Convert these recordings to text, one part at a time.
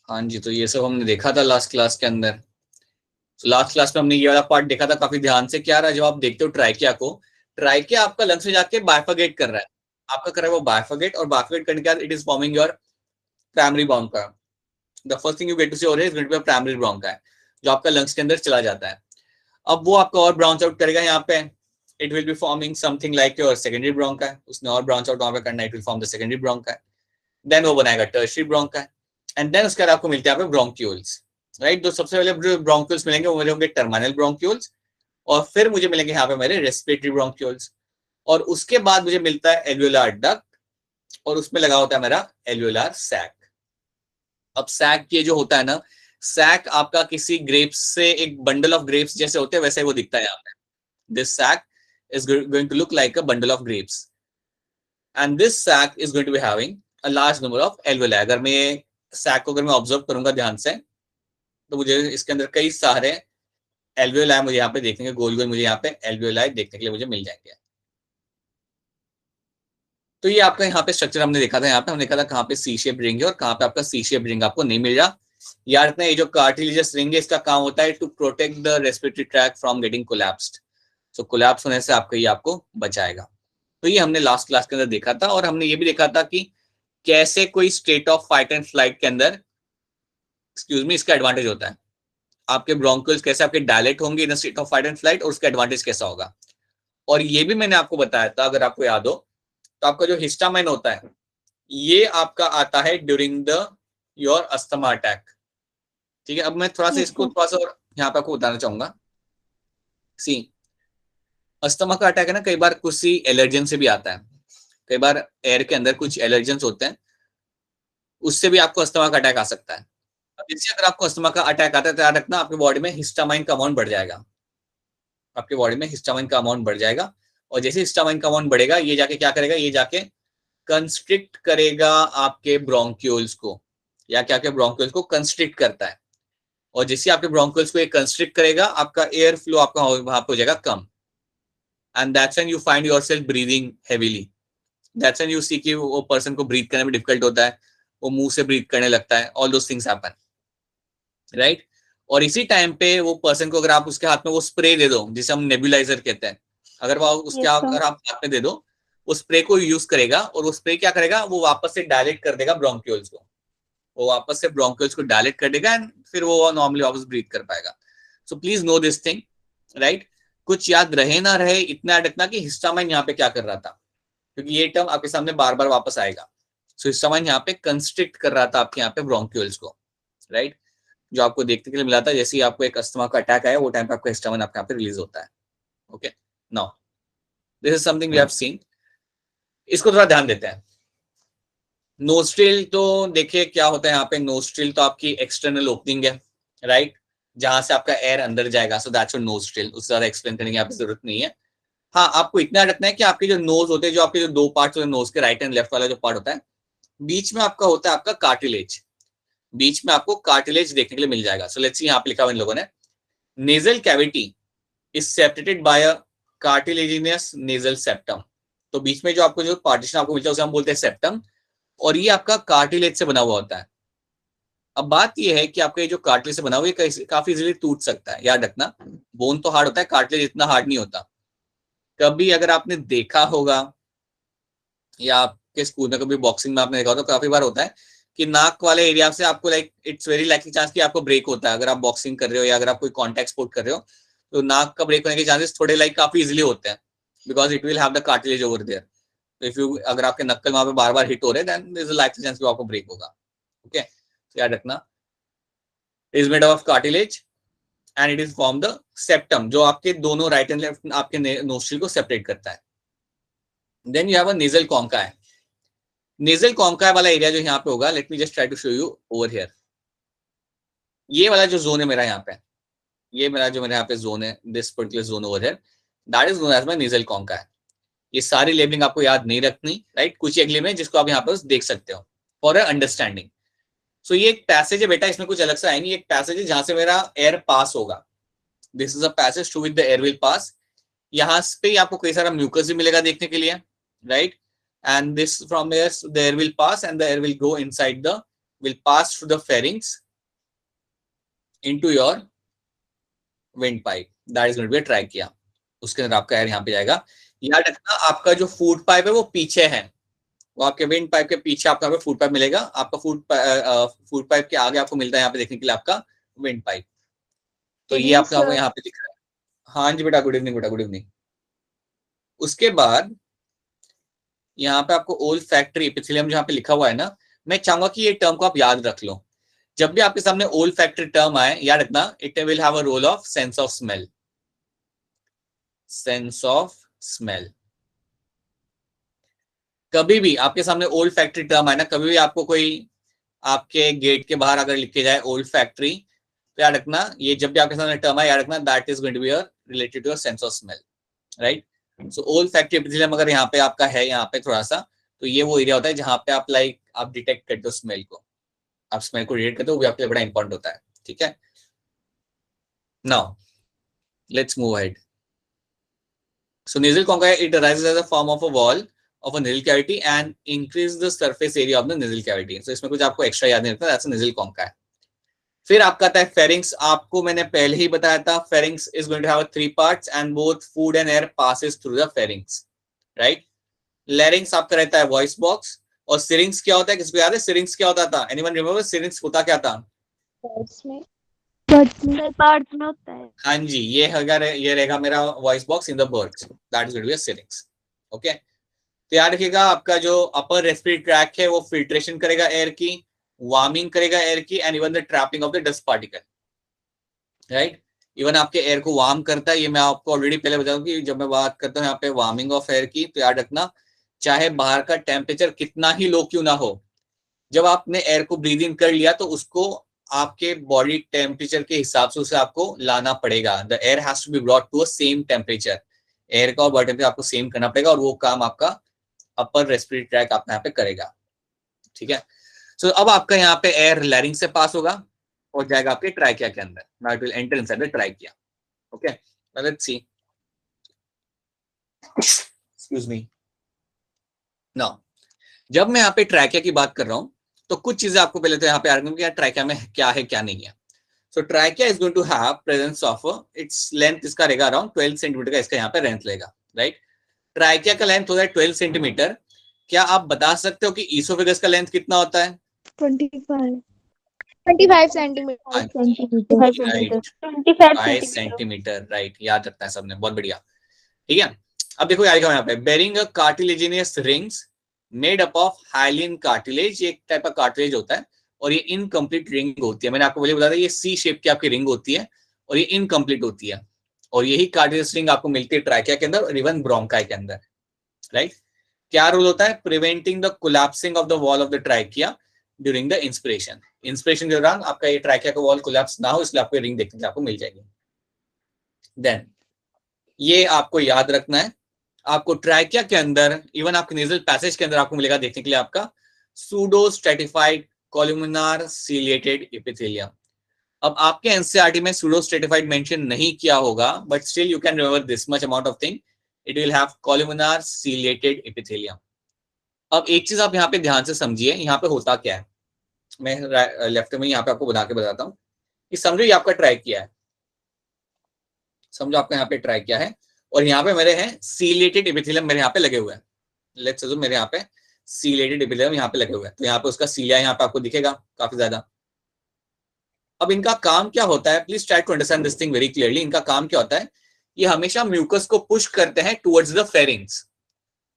हाँ जी, तो ये सब हमने देखा था लास्ट क्लास के अंदर। तो लास्ट क्लास में हमने ये वाला पार्ट देखा था काफी ध्यान से। क्या रहा, जब आप देखते हो ट्राइकिया को, ट्राइकिया आपका लंग्स में जाके बाइफरगेट कर रहा है, आपका कर रहा है वो बाइफरगेट, और बाइफरगेट करने के बाद it is forming your primary bronchi. The first thing you get to see over is going to be primary bronchi, जो आपका लंग्स के अंदर चला जाता है। अब वो आपका और ब्रांच आउट करेगा यहाँ पे, it will be forming something like your secondary bronchi, उसने और ब्रांच आउट वहां पे करना है, it will form the secondary bronchi, then वो बनाएगा टर्शियरी ब्रोंका, एंड देन उसके बाद आपको मिलते हैं यहाँ पे ब्रोंक्यूल्स, राइट। तो सबसे पहले जो ब्रोंक्यूल्स मिलेंगे वो मेरे होंगे टर्मिनल ब्रोंक्यूल्स, और फिर मुझे मिलेंगे यहाँ पे मेरे रेस्पिरेटरी ब्रोंक्यूल्स, और उसके बाद मुझे मिलता है एल्वियोलार डक्ट, और उसमें लगा होता है मेरा एल्वियोलार सैक। अब सैक ये जो होता है ना, सैक आपका किसी ग्रेप्स से, एक बंडल ऑफ ग्रेप्स जैसे होते हैं वैसे वो दिखता है यहाँ पे। This sac is going to look like a bundle of grapes, and this sac is going to be having a large number of alveoli. अगर मैं सैक को अगर मैं ऑब्जर्व करूंगा ध्यान से, तो मुझे इसके अंदर कई सारे एल्वियोलाई मुझे यहाँ पे देखने के, गोल गोल मुझे यहाँ पे एल्वियोलाई देखने के लिए मुझे मिल जाएंगे। तो ये आपका यहाँ पे स्ट्रक्चर हमने देखा था, यहाँ पे हमने देखा था कहाँ पे सी शेप रिंग है और कहाँ पे आपका सी शेप रिंग आपको नहीं मिल रहा। याद रखना, ये जो कार्टिलेजस रिंग है इसका काम होता है to protect the respiratory tract from getting collapsed. So collapse होने से आपका ये आपको बचाएगा। तो ये हमने लास्ट क्लास के अंदर देखा था, और हमने ये भी देखा था कि कैसे कोई state of fight and flight के अंदर, एक्सक्यूज मी, इसका एडवांटेज होता है। आपके ब्रोंकियल्स कैसे आपके डायलेट होंगे इन state of fight and flight, और उसका एडवांटेज कैसा होगा। और ये भी मैंने आपको बताया था, अगर आपको याद हो, तो आपका जो हिस्टामाइन होता है ये आपका आता है during the your asthma attack. ठीक है, अब मैं थोड़ा सा इसको थोड़ा सा और यहाँ पे आपको बताना चाहूंगा। सी, अस्थमा का अटैक है ना, कई बार कुछ एलर्जन से भी आता है, कई बार एयर के अंदर कुछ एलर्जेंस होते हैं, उससे भी आपको अस्थमा का अटैक आ सकता है। अब इससे अगर आपको अस्थमा का अटैक आता है तो याद रखना, आपके बॉडी में हिस्टामाइन का अमाउंट बढ़ जाएगा, आपके बॉडी में हिस्टामाइन का अमाउंट बढ़ जाएगा। और जैसे हिस्टामाइन का अमाउंट बढ़ेगा, ये जाके क्या करेगा, ये जाके कंस्ट्रिक्ट करेगा आपके ब्रोंक्यूल्स को, या क्या क्या ब्रोंक्यूल्स को कंस्ट्रिक्ट करता है। और जैसे आपके ब्रोंक्यूल्स को ये कंस्ट्रिक्ट करेगा, आपका एयर फ्लो आपका वहां पे हो जाएगा कम, and that's when you find yourself breathing heavily. That's when you see कि वो पर्सन को ब्रीथ करने में डिफिकल्ट होता है, वो मुंह से ब्रीथ करने लगता है, all those things happen, right. और इसी टाइम पे वो पर्सन को अगर आप उसके हाथ में वो स्प्रे दे दो जिसे हम नेबुलाइजर कहते हैं, अगर वो उसके अगर आप हाथ में दे दो, वो स्प्रे को यूज करेगा, और वो स्प्रे क्या करेगा, वो वापस से डायलेट कर देगा ब्रोंक्यूल्स को, वो वापस से ब्रोंक्यूल्स को डायलेट कर देगा, एंड फिर वो नॉर्मली वापस ब्रीथ कर पाएगा। So please know this thing, right. कुछ याद रहे ना रहे, इतना अटकना कि हिस्टामाइन यहाँ पे क्या कर रहा था, क्योंकि ये टर्म आपके सामने बार बार वापस आएगा। सो हिस्टामाइन यहाँ पे कंस्ट्रिक्ट कर रहा था आपके यहाँ पे ब्रोंक्यूल्स को, राइट, जो आपको देखने के लिए मिला था। जैसे ही आपको एक अस्थमा का अटैक आया, वो टाइम पे आपका हिस्टामाइन आपके यहाँ पे रिलीज होता है। Okay, now this is something we have seen. इसको थोड़ा ध्यान देते हैं। नोस्ट्रिल, तो देखिए क्या होता है यहाँ पे, नोस्ट्रिल तो आपकी एक्सटर्नल ओपनिंग है, राइट, जहां से आपका एयर अंदर जाएगा। सो दैट्स योर नोस्ट्रिल, उससे ज्यादा एक्सप्लेन करने की आपकी जरूरत नहीं है। हाँ, आपको इतना रखना है कि आपके जो नोज होते हैं, जो आपके जो दो पार्ट होते हैं नोज के, राइट एंड लेफ्ट वाला जो पार्ट होता है, बीच में आपका होता है आपका कार्टिलेज, बीच में आपको कार्टिलेज देखने के लिए मिल जाएगा। सो लेट्स सी, यहाँ पे लिखा हुआ इन लोगों ने, nasal cavity is separated by a cartilaginous nasal septum. तो बीच में जो आपको जो पार्टीशन आपको मिलता है उसे हम बोलते हैं सेप्टम, और ये आपका कार्टिलेज से बना हुआ होता है। अब बात ये है कि आपका ये जो कार्टिलेज से बना हुआ है काफी इजीली टूट सकता है। याद रखना, बोन तो हार्ड होता है, कार्टिलेज इतना हार्ड नहीं होता। कभी अगर आपने देखा होगा, या आपके स्कूल में कभी बॉक्सिंग में आपने देखा होगा, तो काफी बार होता है कि नाक वाले एरिया से आपको like it's very likely chance कि आपको ब्रेक होता है, अगर आप बॉक्सिंग कर रहे हो या अगर आप कोई कॉन्टैक्ट स्पोर्ट कर रहे हो, तो नाक का ब्रेक होने के चांसेस थोड़े लाइक काफी इजीली होते हैं, because it will have the cartilage over there. If you, अगर आपके नक्कल वहां पे बार बार हिट हो रहे हैं, then there is a likely chance कि आपको ब्रेक होगा। ओके, याद रखना, is made of cartilage and it is form the septum, जो आपके दोनों राइट एंड लेफ्ट आपके नोस्ट्रिल को सेपरेट करता है। Then you have a nasal concha है। नेजल कॉन्का वाला एरिया जो यहाँ पे होगा, let me just try to show you over here. ये वाला जो जोन है मेरा यहाँ पे, ये मेरा जो मेरे यहाँ पे जोन है, this particular zone over here, that is known as my nasal concha है। ये सारी लेबलिंग आपको याद नहीं रखनी, राइट, कुछ एक लेबलिंग जिसको आप यहाँ पे देख सकते हो फॉर अंडरस्टैंडिंग। सो ये एक पैसेज है बेटा, इसमें कुछ अलग सा है नहीं, एक पैसेज है जहां से मेरा एयर पास होगा। This is a passage through with the air will pass. यहाँ पे आपको कई सारा म्यूकस भी मिलेगा देखने के लिए, right, and this from here the air will pass and the air will go inside the will pass through the pharynx into your windpipe. That is going to be a trachea. उसके अंदर आपका air यहाँ पे जाएगा. याद रखना आपका जो फूड पाइप है वो पीछे है, वो आपके विंड पाइप के पीछे आपका फूड पाइप मिलेगा. आपका फूड पाइप के आगे आपको मिलता है यहाँ पे देखने के लिए आपका विंड पाइप. तो ये आपका यहाँ पे दिख रहा है. हाँ जी बेटा, गुड इवनिंग बेटा, गुड इवनिंग. उसके बाद यहाँ पे आपको ओल फैक्ट्री एपिथेलियम जहाँ पे लिखा हुआ है ना, मैं चाहूंगा कि ये टर्म को आप याद रख लो. जब भी आपके सामने ओल फैक्ट्री टर्म आए, याद रखना it will have a role of sense of smell. Sense of smell. कभी भी आपके सामने ओल्ड फैक्ट्री टर्म आए ना, कभी भी आपको कोई आपके गेट के बाहर अगर लिख के जाए ओल्ड फैक्ट्री, तो याद रखना ये जब भी आपके सामने टर्म आए, याद रखना that is going to be related to your sense of smell, right. So olfactory epithelium अगर यहाँ पे आपका है यहाँ पे थोड़ा सा, तो ये वो एरिया होता है जहां पे आप लाइक आप डिटेक्ट करते हो स्मेल को, आप स्मेल को डिटेक्ट करते हो, वो आपके लिए बड़ा इंपॉर्टेंट होता है. ठीक है, now let's move ahead. So nasal concha, it arises as a form of a wall of a nasal cavity and increase the surface area of the nasal cavity. So इसमें कुछ आपको एक्स्ट्रा याद नहीं रखना, that's a nasal concha है. फिर आपका आता है pharynx. आपको मैंने पहले ही बताया था pharynx is going to have three parts and both food and air passes through the pharynx, right? larynx आपका रहता है voice box और syrinx क्या होता है, किसको याद है syrinx क्या होता था? Anyone remember syrinx होता क्या था? पार्ट्स में होता है. हाँ जी, ये रहेगा मेरा voice box in the birds, that is going to be a syrinx. Okay, तो याद रखिएगा आपका जो अपर रेस्पिरेटरी ट्रैक है वो फिल्ट्रेशन करेगा एयर की, वार्मिंग करेगा एयर की, and even the trapping of the dust particle, right. Even आपके एयर को वार्म करता है. ये मैं आपको ऑलरेडी पहले बताऊं कि जब मैं बात करता हूँ यहाँ पे वार्मिंग ऑफ एयर की, तो याद रखना चाहे बाहर का टेम्परेचर कितना ही लो क्यों ना हो, जब आपने एयर को ब्रीद इन कर लिया तो उसको आपके बॉडी टेम्परेचर के हिसाब से उसे आपको लाना पड़ेगा. The air has to be brought to a same temperature. Air का और बॉडी टेम्परेचर आपको सेम करना पड़ेगा और वो काम आपका अपर रेस्पिरेटरी ट्रैक अपने यहाँ पे करेगा. ठीक है, सो अब आपका यहाँ पे एयर लैरिंग्स से पास होगा और जाएगा आपके ट्राइकिया के अंदर. Now it will enter inside the trachea. Okay, let's see. Excuse me. Now जब मैं यहाँ पे ट्राइकिया की बात कर रहा हूँ तो कुछ चीजें आपको पहले तो यहाँ पे आर्ग्यू किया ट्राइकिया में क्या है क्या नहीं है. So trachea is going to have presence of its length, इसका रहेगा अराउंड 12 सेंटीमीटर का इसका यहाँ पे लेंथ रहेगा, राइट. ट्राइकिया का लेंथ होता है 12 सेंटीमीटर. क्या आप बता सकते हो कि ईसोफेगस का लेंथ कितना होता है? 25 सेंटीमीटर. 25 centimetre, right. याद रखना है सबने, बहुत बढ़िया. ठीक है, अब देखो यार यहाँ पे bearing cartilaginous rings made up of hyaline cartilage. ये एक टाइप का कार्टिलेज होता है और ये इनकम्प्लीट रिंग होती है. मैंने आपको पहले बताया था ये सी शेप की आपकी रिंग होती है और ये इनकम्प्लीट होती है. और यही कार्टिलेज रिंग आपको मिलती है ट्राइकिया के अंदर और इवन ब्रोंकाई के अंदर, राइट. क्या रोल होता है? Preventing the collapsing of the wall of the trachea during the inspiration. Inspiration के दौरान आपका ये ट्राइकिया का वॉल कोलैप्स ना हो, इसलिए आपको रिंग देखने को आपको मिल जाएगी. देन ये आपको याद रखना है, आपको ट्राइकिया के अंदर इवन आपके नेजल पैसेज के अंदर आपको मिलेगा देखने के लिए आपका सूडो स्ट्रेटिफाइड कॉलुमिनार सीलिएटेड एपिथेलियम. अब आपके एनसीईआरटी में सूडो स्ट्रेटिफाइड मेंशन नहीं किया होगा, but still you can remember this much amount of thing, it will have columnar ciliated epithelium. अब एक चीज आप यहाँ पे ध्यान से समझिए, यहाँ पे होता क्या है, मैं लेफ्ट में यहाँ पे आपको बना के बताता हूँ कि समझो ये आपका ट्राइकिया है, समझो आपका यहाँ पे ट्राइकिया है और यहाँ पे मेरे हैं सीलिएटेड एपिथेलियम मेरे यहाँ पे लगे हुए हैं. लेट्स सपोज मेरे यहाँ पे सीलिएटेड एपिथेलियम यहाँ पे लगे हुए हैं, तो यहाँ पे उसका सीलिया यहाँ पे आपको दिखेगा काफी ज्यादा. अब इनका काम क्या होता है, please try to understand this thing very clearly. इनका काम क्या होता है, ये हमेशा म्यूकस को पुश करते हैं टुवर्ड्स द फेरिंग्स.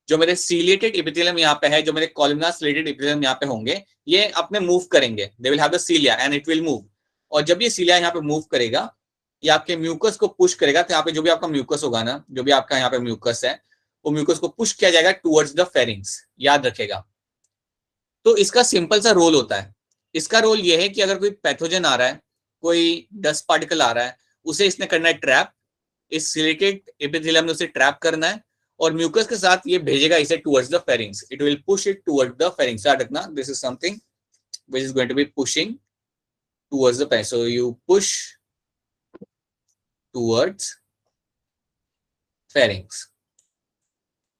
जो मेरे सीलिएटेड एपिथेलियम यहाँ पे है, जो मेरे कॉलमनार सीलिएटेड एपिथेलियम यहाँ पे होंगे, ये अपने मूव करेंगे, they will have the cilia and it will move. और जब ये सीलिया यहाँ पे मूव करेगा, ये आपके म्यूकस को पुश करेगा. तो यहाँ पे जो भी आपका म्यूकस होगा ना, जो भी आपका यहाँ पे म्यूकस है, वो म्यूकस को पुश किया जाएगा टुवर्ड्स द फेरिंग्स, याद रखेगा. तो इसका सिंपल सा रोल होता है. इसका रोल ये है कि अगर कोई पैथोजन आ रहा है, कोई डस्ट पार्टिकल आ रहा है, उसे इसने करना है ट्रैप. इस सिलिएटेड एपिथेलियम ने उसे ट्रैप करना है और म्यूकस के साथ ये भेजेगा इसे towards the pharynx. It will push it towards the pharynx. याद रखना, this is something which is going to be pushing towards the pharynx. So you push towards pharynx.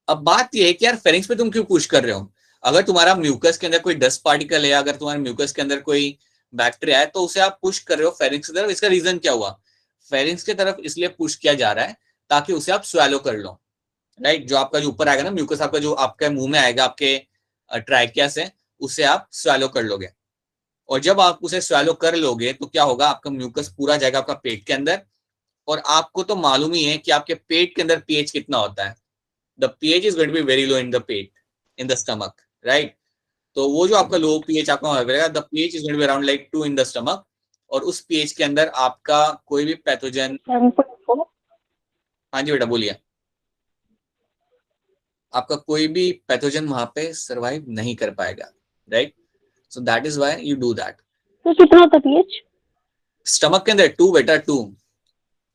अब बात ये है कि यार फेरिंग्स पे तुम क्यों पुश कर रहे हो? अगर तुम्हारा म्यूकस के अंदर कोई डस्ट पार्टिकल है, अगर तुम्हारे म्यूकस के अंदर कोई बैक्टीरिया है, तो उसे आप पुश कर रहे हो फेरिंग्स की तरफ। इसका रीजन क्या हुआ? फेरिंग्स की तरफ इसलिए पुश किया जा रहा है ताकि उसे आप स्वेलो कर लो, राइट? जो आपका जो ऊपर आएगा ना म्यूकस, आपका जो आपके मुंह में आएगा आपके ट्राइकिया से, उसे आप स्वेलो कर लोगे। और जब आप उसे स्वेलो कर लोगे तो क्या होगा? आपका म्यूकस पूरा जाएगा आपका पेट के अंदर। और आपको तो मालूम ही है कि आपके पेट के अंदर पीएच कितना होता है। The pH is going to be very low in the पेट, इन द स्टमक, राइट? तो वो जो आपका लो पीएच आपका मिलेगा, the pH is going to be around like 2 in the stomach. और उस पीएच के अंदर आपका कोई भी पैथोजन, हाँ जी बेटा बोलिए, आपका कोई भी पैथोजन वहां पे सरवाइव नहीं कर पाएगा, right? So that is why you do that. तो कितना होता है पीएच स्टमक के अंदर 2 बेटा, 2।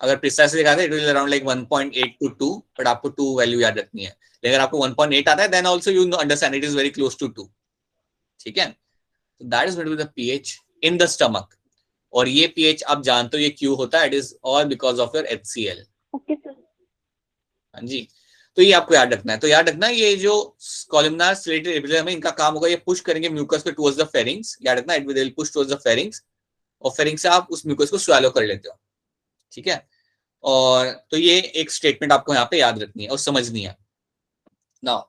अगर प्रिसाइसली दिखाते it will around like 1.8 to 2, but आपको 2 वैल्यू याद रखनी है। लेकिन अगर आपको 1.8 आता है then also you understand it is very close to 2, ठीक है? तो that is going to be the pH in the stomach. और ये पीएच आप जानते हो ये क्यों होता है? It is all because of your HCl। Okay sir. हाँ जी, तो ये आपको याद रखना है। तो याद रखना ये जो कॉलमनार सिलेटेड एपिथेलियम है, इनका काम होगा ये पुश करेंगे म्यूकस को टुवर्ड्स द फेरिंग्स। याद रखना, it will push towards the pharynx, और फेरिंग्स से आप उस म्यूकस को स्वेलो कर लेते हो, ठीक है? और तो ये एक स्टेटमेंट आपको यहाँ पे याद रखनी है और समझनी है। Now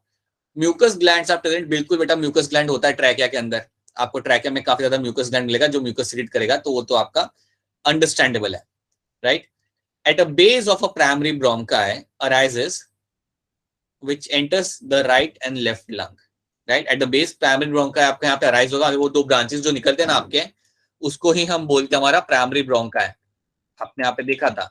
mucus glands are present, बिल्कुल बेटा म्यूकस ग्लैंड होता है ट्रैकिया के अंदर। आपको ट्रैकिया में काफी ज्यादा म्यूकस ग्लैंड मिलेगा जो म्यूकस सीक्रेट करेगा, तो वो तो आपका अंडरस्टैंडेबल है, right? At a base of a primary bronchi arises which enters the right and left lung, right? At the base primary bronchi आपका यहाँ पे अराइज होगा। वो 2 ब्रांचेस जो निकलते हैं ना आपके, उसको ही हम बोलते हैं हमारा प्राइमरी ब्रोंकाई। आपने यहाँ पे देखा था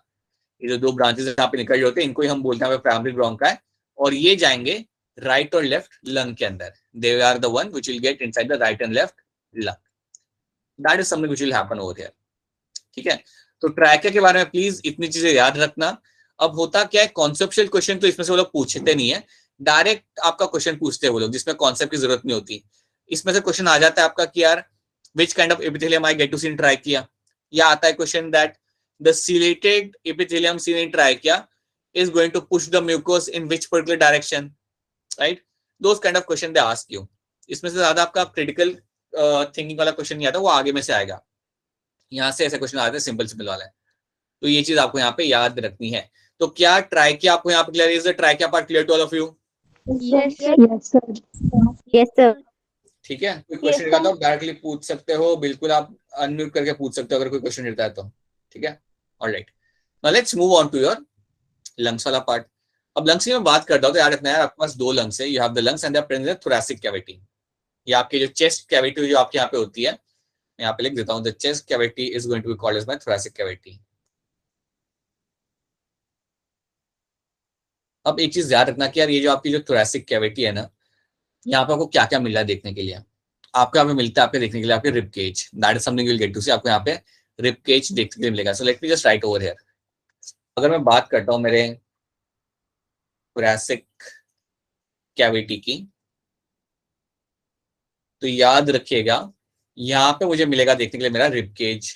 ये जो 2 ब्रांचेस यहाँ पे निकल होते हैं, इनको ही हम बोलते हैं प्राइमरी ब्रोंकाई। और ये जाएंगे राइट और लेफ्ट लंग के अंदर। They are the one which will get inside the right and left lung. That is something which will happen over here, ठीक है? तो ट्रैकिया के बारे में प्लीज इतनी चीजें याद रखना। अब होता क्या है, कॉन्सेप्चुअल क्वेश्चन तो इसमें से वो लोग पूछते नहीं है, डायरेक्ट आपका क्वेश्चन पूछते हैं वो लोग, जिसमें कॉन्सेप्ट की जरूरत नहीं होती। इसमें से क्वेश्चन आ जाता है आपका कि यार which kind of epithelium I get to see in trachea, या आता है question that the ciliated epithelium seen in trachea is going to push the mucus in which particular direction, right? Those kind of question they ask you. इसमें से ज्यादा आपका critical thinking वाला question नहीं आता, वो आगे में से आएगा। यहाँ से ऐसे क्वेश्चन आते हैं सिंपल सिंपल वाला है। तो ये चीज आपको यहाँ पे याद रखनी है। तो क्या ट्राइकिया आपको यहाँ पे clear? Is the trachea part clear to all of you? Yes sir. Yes sir. ठीक है, कोई क्वेश्चन रहता है डायरेक्टली पूछ सकते हो, बिल्कुल आप अनम्यूट करके पूछ सकते हो अगर कोई क्वेश्चन रहता है तो, ठीक है? Alright, now let's move on to your lungs वाला पार्ट। अब लंग्स की मैं बात करता हूँ तो याद रखना है आपके पास 2 लंग्स है। You have the lungs and they are present in the thoracic cavity. ये आपकी जो चेस्ट कैविटी जो आपके यहाँ पे होती है, मैं यहाँ पे लिख देता हूँ, the chest cavity is going to be called as my thoracic cavity. अब एक चीज याद रखना कि यार ये जो आपकी जो थोरैसिक कैविटी है ना, यहाँ पे आपको क्या क्या मिल रहा है देखने के लिए। आपको यहाँ पे मिलता है आपके देखने के लिए आपके rib cage, that is something you will get to see. आपको यहाँ पे रिब केज देखने के लिए मिलेगा। So let me just write over here. अगर मैं बात करता हूँ मेरे थोरैसिक कैविटी की, तो याद रखिएगा यहाँ पे मुझे मिलेगा देखने के लिए मेरा रिब केज।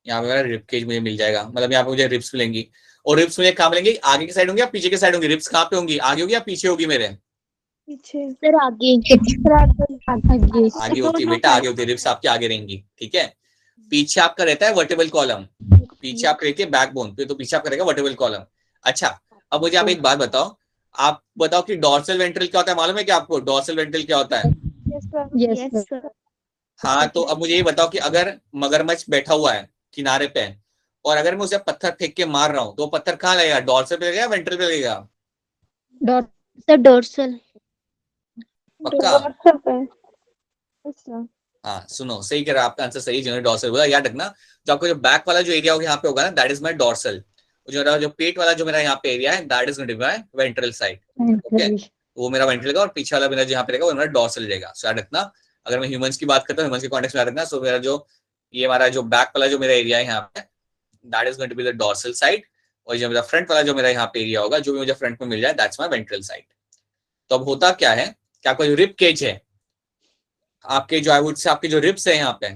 यहाँ पे मेरा रिब केज मुझे मिल जाएगा, मतलब यहाँ पे मुझे रिब्स मिलेंगी। और रिब्स मुझे कहाँ मिलेंगी? आगे की साइड होंगी या पीछे की साइड होंगी? रिब्स कहाँ पे होंगी? आगे होगी या पीछे होगी मेरे? पीछे सर। आगे आगे होती है बेटा, आगे होती है। रिब्स आपके आगे रहेंगी, ठीक है? पीछे आपका रहता है वर्टिबल कॉलम, पीछे आपका रहती है बैकबोन, तो पीछे आपका रहेगा वर्टिबल कॉलम। अच्छा, अब मुझे आप एक बात बताओ, आप बताओ कि डॉर्सल वेंट्रल क्या होता है? मालूम है क्या आपको डॉर्सल वेंट्रल क्या होता है? Yes sir. हाँ, तो अब मुझे ये बताओ कि अगर मगरमच्छ बैठा हुआ है किनारे पे और अगर मैं उसे पत्थर फेंक के मार रहा हूँ तो पत्थर कहाँ लगेगा? डॉर्सल पे लगेगा, वेंट्रल पे लगेगा? Sir dorsal. पक्का? डोर्सल। हाँ सुनो, सही कह रहा, आपका आंसर सही, जिन्होंने डॉर्सल बोला। याद रखना जो आपका जो बैक वाला जो एरिया होगा यहाँ पे होगा ना, दैट इज माय डॉर्सल। जो पेट वाला जो मेरा यहाँ पे एरिया है, that is going to be my ventral side. Okay, वो मेरा वेंट्रल रहेगा और पीछे वाला मेरा जहाँ पे रहेगा वो मेरा डॉर्सल रहेगा। सो याद रखना, अगर मैं ह्यूमंस की बात करता हूँ, ह्यूमंस के कॉन्टेक्स्ट में याद रखना, सो मेरा जो ये हमारा जो बैक वाला जो मेरा एरिया है यहाँ पे, that is going to be the dorsal side. और जो मेरा फ्रंट वाला जो मेरा यहाँ पे एरिया होगा, जो भी मुझे फ्रंट में मिल जाए, दैट्स माय वेंट्रल साइड। तो अब होता क्या है कि आपका जो रिब केज है, आपके जो आई वुड से आपके जो रिब्स है यहाँ पे,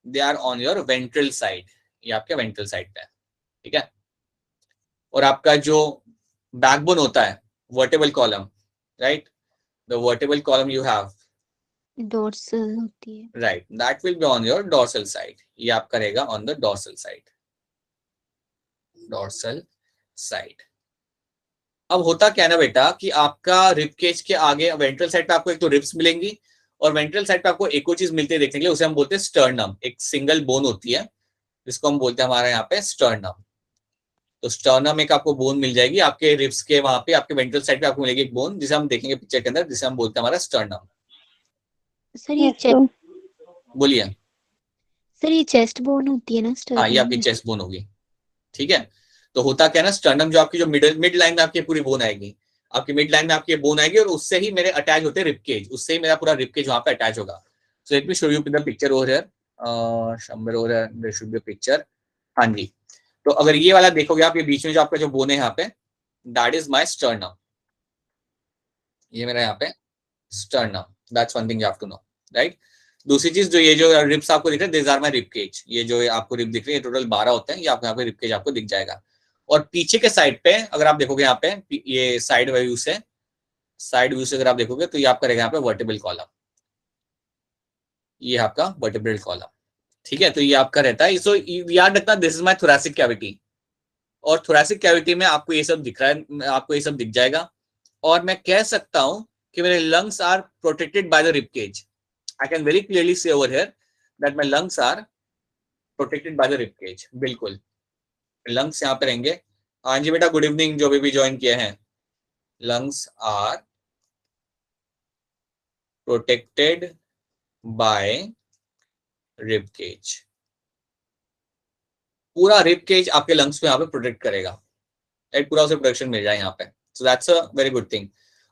they are on your ventral side. ये आपके वेंट्रल साइड पे है, ठीक है? और आपका जो बैकबोन होता है vertebral column, right, The vertebral column you have, dorsal होती है. right, that will be on your dorsal side. ये आपका रहेगा on the dorsal side. dorsal side. अब होता क्या ना बेटा कि आपका रिब केज के आगे वेंट्रल साइड पे आपको एक तो रिब्स मिलेंगी और वेंट्रल साइड पे आपको एक और चीज मिलती है देखने के लिए, उसे हम बोलते हैं स्टर्नम. एक सिंगल बोन होती है जिसको हम बोलते हैं हमारे यहाँ पे स्टर्नम. तो स्टर्नम एक आपको बोन मिल जाएगी आपके रिब्स के वहां पे, आपके वेंट्रल साइड पे आपको मिलेगी एक बोन जिसे हम देखेंगे पिक्चर के अंदर, जिसे हम बोलते हैं हमारा स्टर्नम. सर ये चेस्ट, बोलिए. सर ये चेस्ट बोन होती है ना हाँ, ये आपकी स्टर्नम. चेस्ट बोन होगी. ठीक है. तो होता क्या है ना, स्टर्नम जो आपकी जो मिड लाइन में आपकी पूरी बोन आएगी, आपकी मिड लाइन में आपकी बोन आएगी और उससे ही मेरे अटैच होते हैं रिब केज, उससे ही मेरा पूरा रिब केज वहां पे अटैच होगा. So let me show you the picture over here. Somewhere over here there should be picture. हाँ जी. तो अगर ये वाला देखोगे आप, ये बीच में जो आपका जो बोन है यहाँ पे, दैट इज माय स्टर्नम. ये मेरा यहाँ पे sternum. That's one thing you have to know, right. दूसरी चीज, जो ये जो रिब्स आपको दिख रहे हैं, this are my rib cage. ये जो आपको रिब दिख रही है, टोटल 12 होते हैं. ये आपको यहाँ पे रिब केज आपको दिख जाएगा. और पीछे के साइड पे अगर आप देखोगे यहाँ पे, ये साइड व्यू से अगर आप देखोगे तो ये आपका रहेगा यहाँ पे वर्टिब्रल कॉलम. ये आपका वर्टिब्रल कॉलम. ठीक है. तो ये आपका रहता है. सो याद रखना, this is my thoracic cavity. और थोरैसिक कैविटी में आपको ये सब दिख रहा है, आपको ये सब दिख जाएगा. और मैं कह सकता हूं कि मेरे lungs are protected by the rib cage. I can very clearly say over here that my lungs are protected by the rib cage. बिल्कुल लंग्स यहाँ पे रहेंगे. हाँ जी बेटा, गुड इवनिंग जो भी ज्वाइन किए हैं. Lungs are protected by rib cage. पूरा रिब केज आपके लंग्स को यहाँ पे प्रोटेक्ट करेगा, राइट. पूरा उसे प्रोटेक्शन मिल जाए यहाँ पे. So that's a very good thing.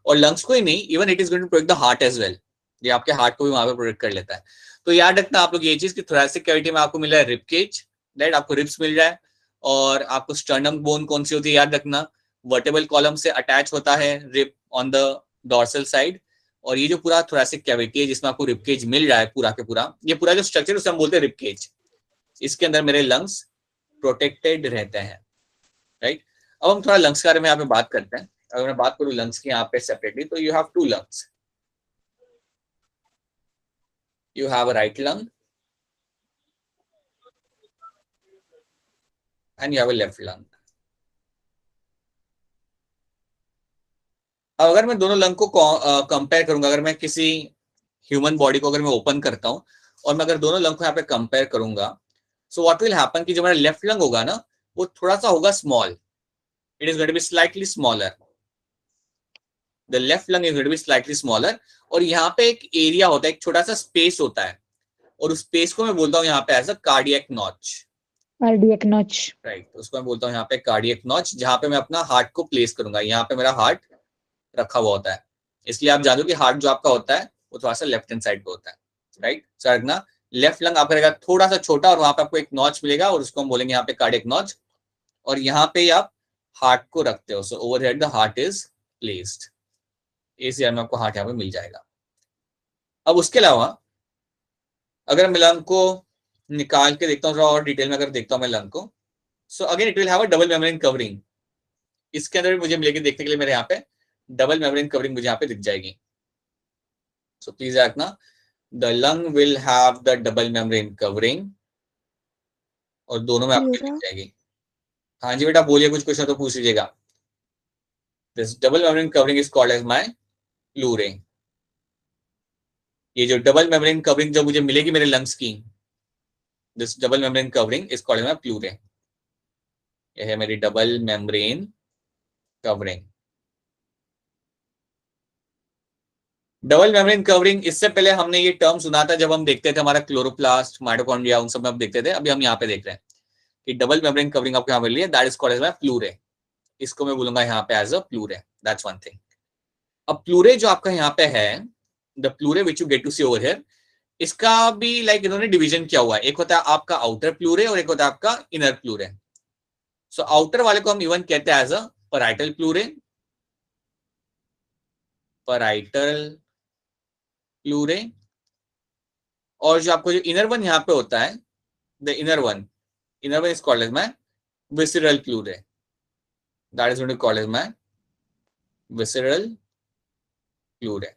और लंग्स को ही नहीं, even it is going to protect the heart as well. ये आपके हार्ट को भी वहां पे प्रोटेक्ट कर लेता है. तो याद रखना आप लोग ये चीज कि थोरैसिक कैविटी में आपको मिल रहा है रिब केज, राइट. आपको रिब्स मिल जाए. और आपको स्टर्नम बोन कौन सी होती है याद रखना, वर्टिब्रल कॉलम से अटैच होता है rib on the dorsal side. और ये जो पूरा थोरैसिक कैविटी है जिसमें आपको रिब केज मिल रहा है पूरा के पूरा, ये पूरा जो स्ट्रक्चर उसे हम बोलते हैं रिब केज. इसके अंदर मेरे लंग्स प्रोटेक्टेड रहते हैं, राइट. अब हम थोड़ा लंग्स के बारे में यहाँ पे बात करते हैं. अगर मैं बात करूँ लंग्स की यहाँ पे सेपरेटली, तो you have two lungs. You have a right lung and you have a left lung. अब अगर मैं दोनों लंग को कंपेयर करूंगा, अगर मैं किसी ह्यूमन बॉडी को अगर मैं ओपन करता हूं और मैं अगर दोनों लंग को यहाँ पे कंपेयर करूंगा, सो व्हाट विल हैपन कि जो मेरा लेफ्ट लंग होगा ना, वो थोड़ा सा होगा small. It is going to be slightly smaller. The left lung is going to be slightly smaller. और यहाँ पे एक एरिया होता है, एक छोटा सा स्पेस होता है, और उस स्पेस को मैं बोलता हूँ यहाँ पे as a cardiac notch. Cardiac notch, right. उसको मैं बोलता हूँ यहाँ पे कार्डियक नॉच, जहां पे मैं अपना हार्ट को प्लेस करूंगा. यहाँ पे मेरा हार्ट रखा हुआ होता है. इसलिए आप जानो कि हार्ट जो आपका होता है वो थोड़ा सा लेफ्ट हैंड साइड पे होता है, राइट. सो रखना, लेफ्ट लंग आपका रहेगा थोड़ा सा छोटा और वहां पे आपको एक नॉच मिलेगा और उसको हम बोलेंगे यहाँ पे कार्डियक नॉच. और यहाँ पे आप हार्ट को रखते हो. So over head the heart is placed. इस में आपको हार्ट यहाँ पे मिल जाएगा. अब उसके अलावा अगर मैं लंग को निकाल के देखता हूँ थोड़ा और डिटेल में, अगर देखता हूँ मैं लंग को, so again it will have a double membrane covering. इसके अंदर मुझे मिलेगी देखने के लिए, मेरे यहाँ पे डबल मेम्ब्रेन कवरिंग मुझे यहाँ पे दिख जाएगी. सो प्लीज रखना, the lung will have the double membrane covering. और दोनों में आपको दिख जाएगी. हाँ जी बेटा बोलिए, कुछ क्वेश्चन तो पूछ लीजिएगा. This double membrane covering is called as my pleurae. ये जो डबल मेम्ब्रेन कवरिंग जो मुझे मिलेगी मेरे लंग्स की, this double membrane covering is called as my pleurae. ये है मेरी double membrane covering. Double membrane covering, इससे पहले हमने ये टर्म सुना था जब हम देखते थे हमारा क्लोरोप्लास्ट, माइटोकॉन्ड्रिया, उन सब में हम देखते थे. अभी हम यहाँ पे देख रहे हैं कि डबल मेम्ब्रेन कवरिंग आपको यहाँ मिल रही है, that is called as my pleurae. इसको मैं बोलूंगा यहाँ पे as a pleurae. That's one thing. अब प्लूरे जो आपका यहाँ पे है, the pleurae which you get to see over here, इसका भी लाइक इन्होंने डिवीजन किया हुआ है. एक होता है आपका आउटर प्लूरे और एक होता है आपका इनर प्लूरे. सो आउटर वाले को हम इवन कहते हैं as a parietal प्लूरे. Parietal pleurae. और जो आपको जो इनर वन यहाँ पे होता है, the inner one is called as my visceral pleurae. That is what we call as my visceral pleurae.